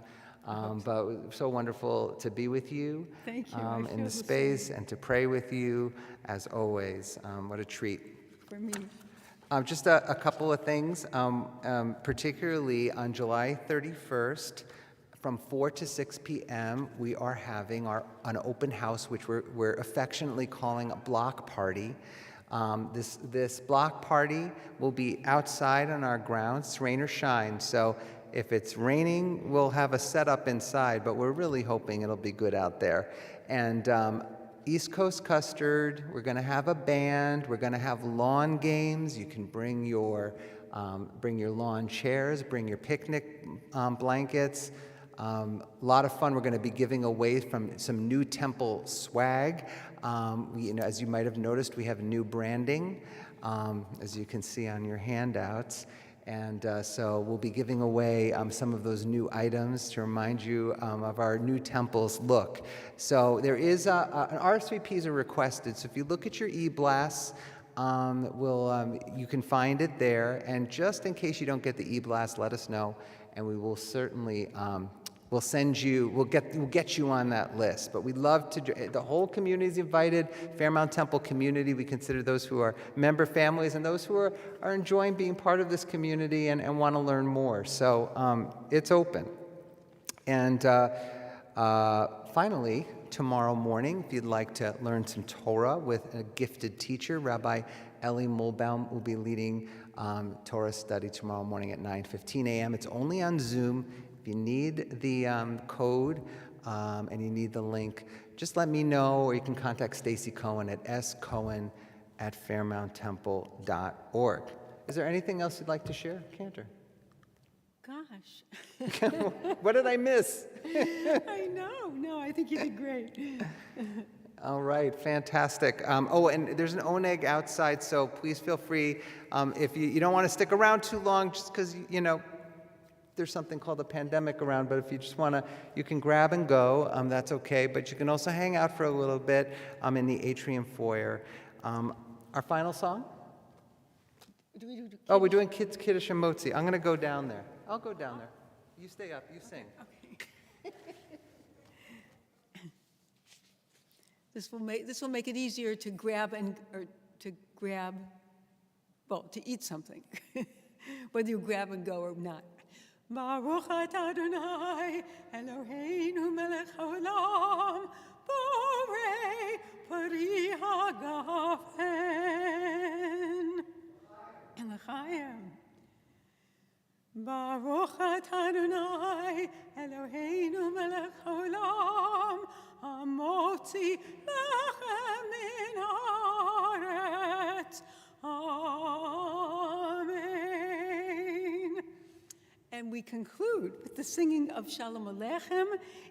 Speaker 1: But so wonderful to be with you.
Speaker 2: Thank you.
Speaker 1: In the space and to pray with you as always. What a treat.
Speaker 2: For me.
Speaker 1: Just a couple of things, particularly on July 31st, from 4 to 6 p.m., we are having an open house, which we're affectionately calling a block party. This block party will be outside on our grounds, rain or shine. So if it's raining, we'll have a setup inside, but we're really hoping it'll be good out there. And East Coast custard, we're going to have a band, we're going to have lawn games. You can bring your lawn chairs, bring your picnic blankets. A lot of fun. We're going to be giving away from some new Temple swag. As you might have noticed, we have new branding, as you can see on your handouts. And so we'll be giving away some of those new items to remind you of our new Temple's look. So there is an RSVPs are requested. So if you look at your e-blasts, you can find it there. And just in case you don't get the e-blast, let us know, and we will certainly we'll get you on that list. But we'd love to, the whole community is invited, Fairmount Temple community. We consider those who are member families and those who are enjoying being part of this community and want to learn more. So it's open. And finally, tomorrow morning, if you'd like to learn some Torah with a gifted teacher, Rabbi Ellie Mulbaum will be leading Torah study tomorrow morning at 9:15 a.m. It's only on Zoom. If you need the code and you need the link, just let me know, or you can contact Stacy Cohen at scohen@fairmounttemple.org. Is there anything else you'd like to share, Cantor?
Speaker 2: Gosh.
Speaker 1: What did I miss?
Speaker 2: I know. No, I think you did great.
Speaker 1: All right, fantastic. And there's an oneg outside, so please feel free. If you don't want to stick around too long, just because, there's something called a pandemic around, but if you just want to, you can grab and go, that's okay. But you can also hang out for a little bit in the atrium foyer. Our final song? We're doing Kids Kiddush and Motzi. I'm going to go down there. I'll go down there. You stay up, you sing.
Speaker 2: Okay. This will make it easier to to eat something, whether you grab and go or not.
Speaker 5: Baruch atah Adonai, Eloheinu melech haolam, borei pari hagafen. L'chaim. Baruch atah Adonai, Eloheinu melech haolam, hamotzi lachem min haaretz,
Speaker 2: we conclude with the singing of Shalom Aleichem.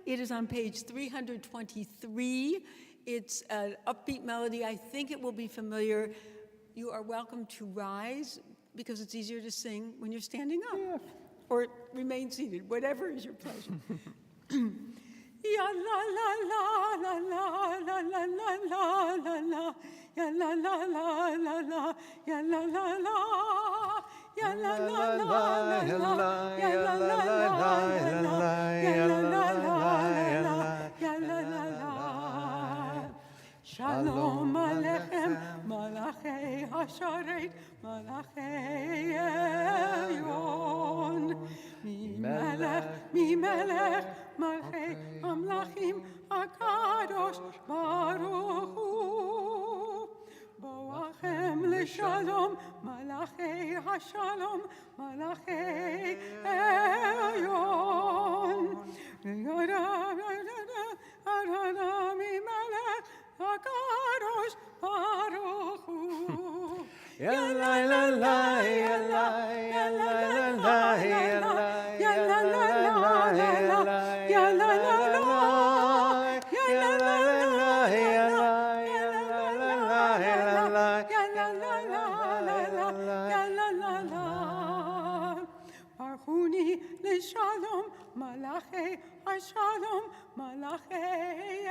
Speaker 2: It is on page 323. It's an upbeat melody. I think it will be familiar. You are welcome to rise because it's easier to sing when you're standing up. Or remain seated, whatever is your pleasure. Ya la la la la la la la la la la, ya la la la la la, ya la la la, ya la la la la la, ya la la la la la, ya la la la la, ya la la la. Shalom Aleichem, Malachei Hasharet, Malachei Elyon. Mi melech, Malchei Amlachim, HaKadosh Baruch Hu. Boachem leShalom, Malachei HaShalom, Malachei Elyon. Mi melech, HaKadosh Baruch Hu.
Speaker 1: Ya la la la, ya la, ya la la la, ya la, ya la la la, ya la, ya la la la, ya la la la, ya la, ya la la la,
Speaker 2: ya la la la. Barchuni leShalom, Malachei HaShalom, Malachei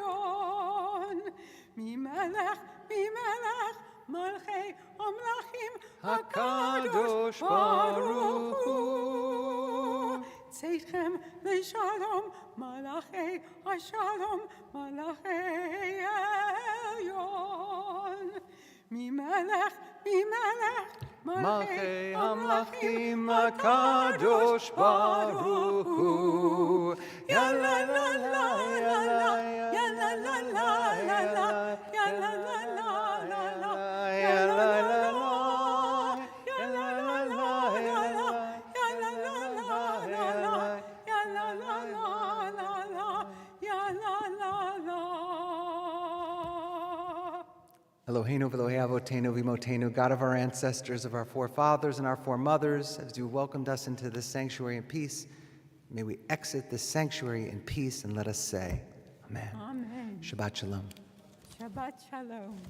Speaker 2: Elyon. Mi melech, Malchei Amlachim,
Speaker 1: HaKadosh Baruch Hu.
Speaker 2: Tzeitchem leShalom, Malachei HaShalom, Malachei Elyon. Mi melech,
Speaker 1: Malchei Amlachim, HaKadosh Baruch Hu. Ya la la la, ya la, ya la la la, ya la, ya la la la, ya la la la, ya la la la, ya la la la, ya la la la, ya la la la. Eloheinu v'Elohei Avotenu v'Imotenu, God of our ancestors, of our forefathers and our foremothers, as you welcomed us into this sanctuary in peace, may we exit this sanctuary in peace, and let us say, Amen.
Speaker 2: Amen.
Speaker 1: Shabbat Shalom.
Speaker 2: Shabbat Shalom.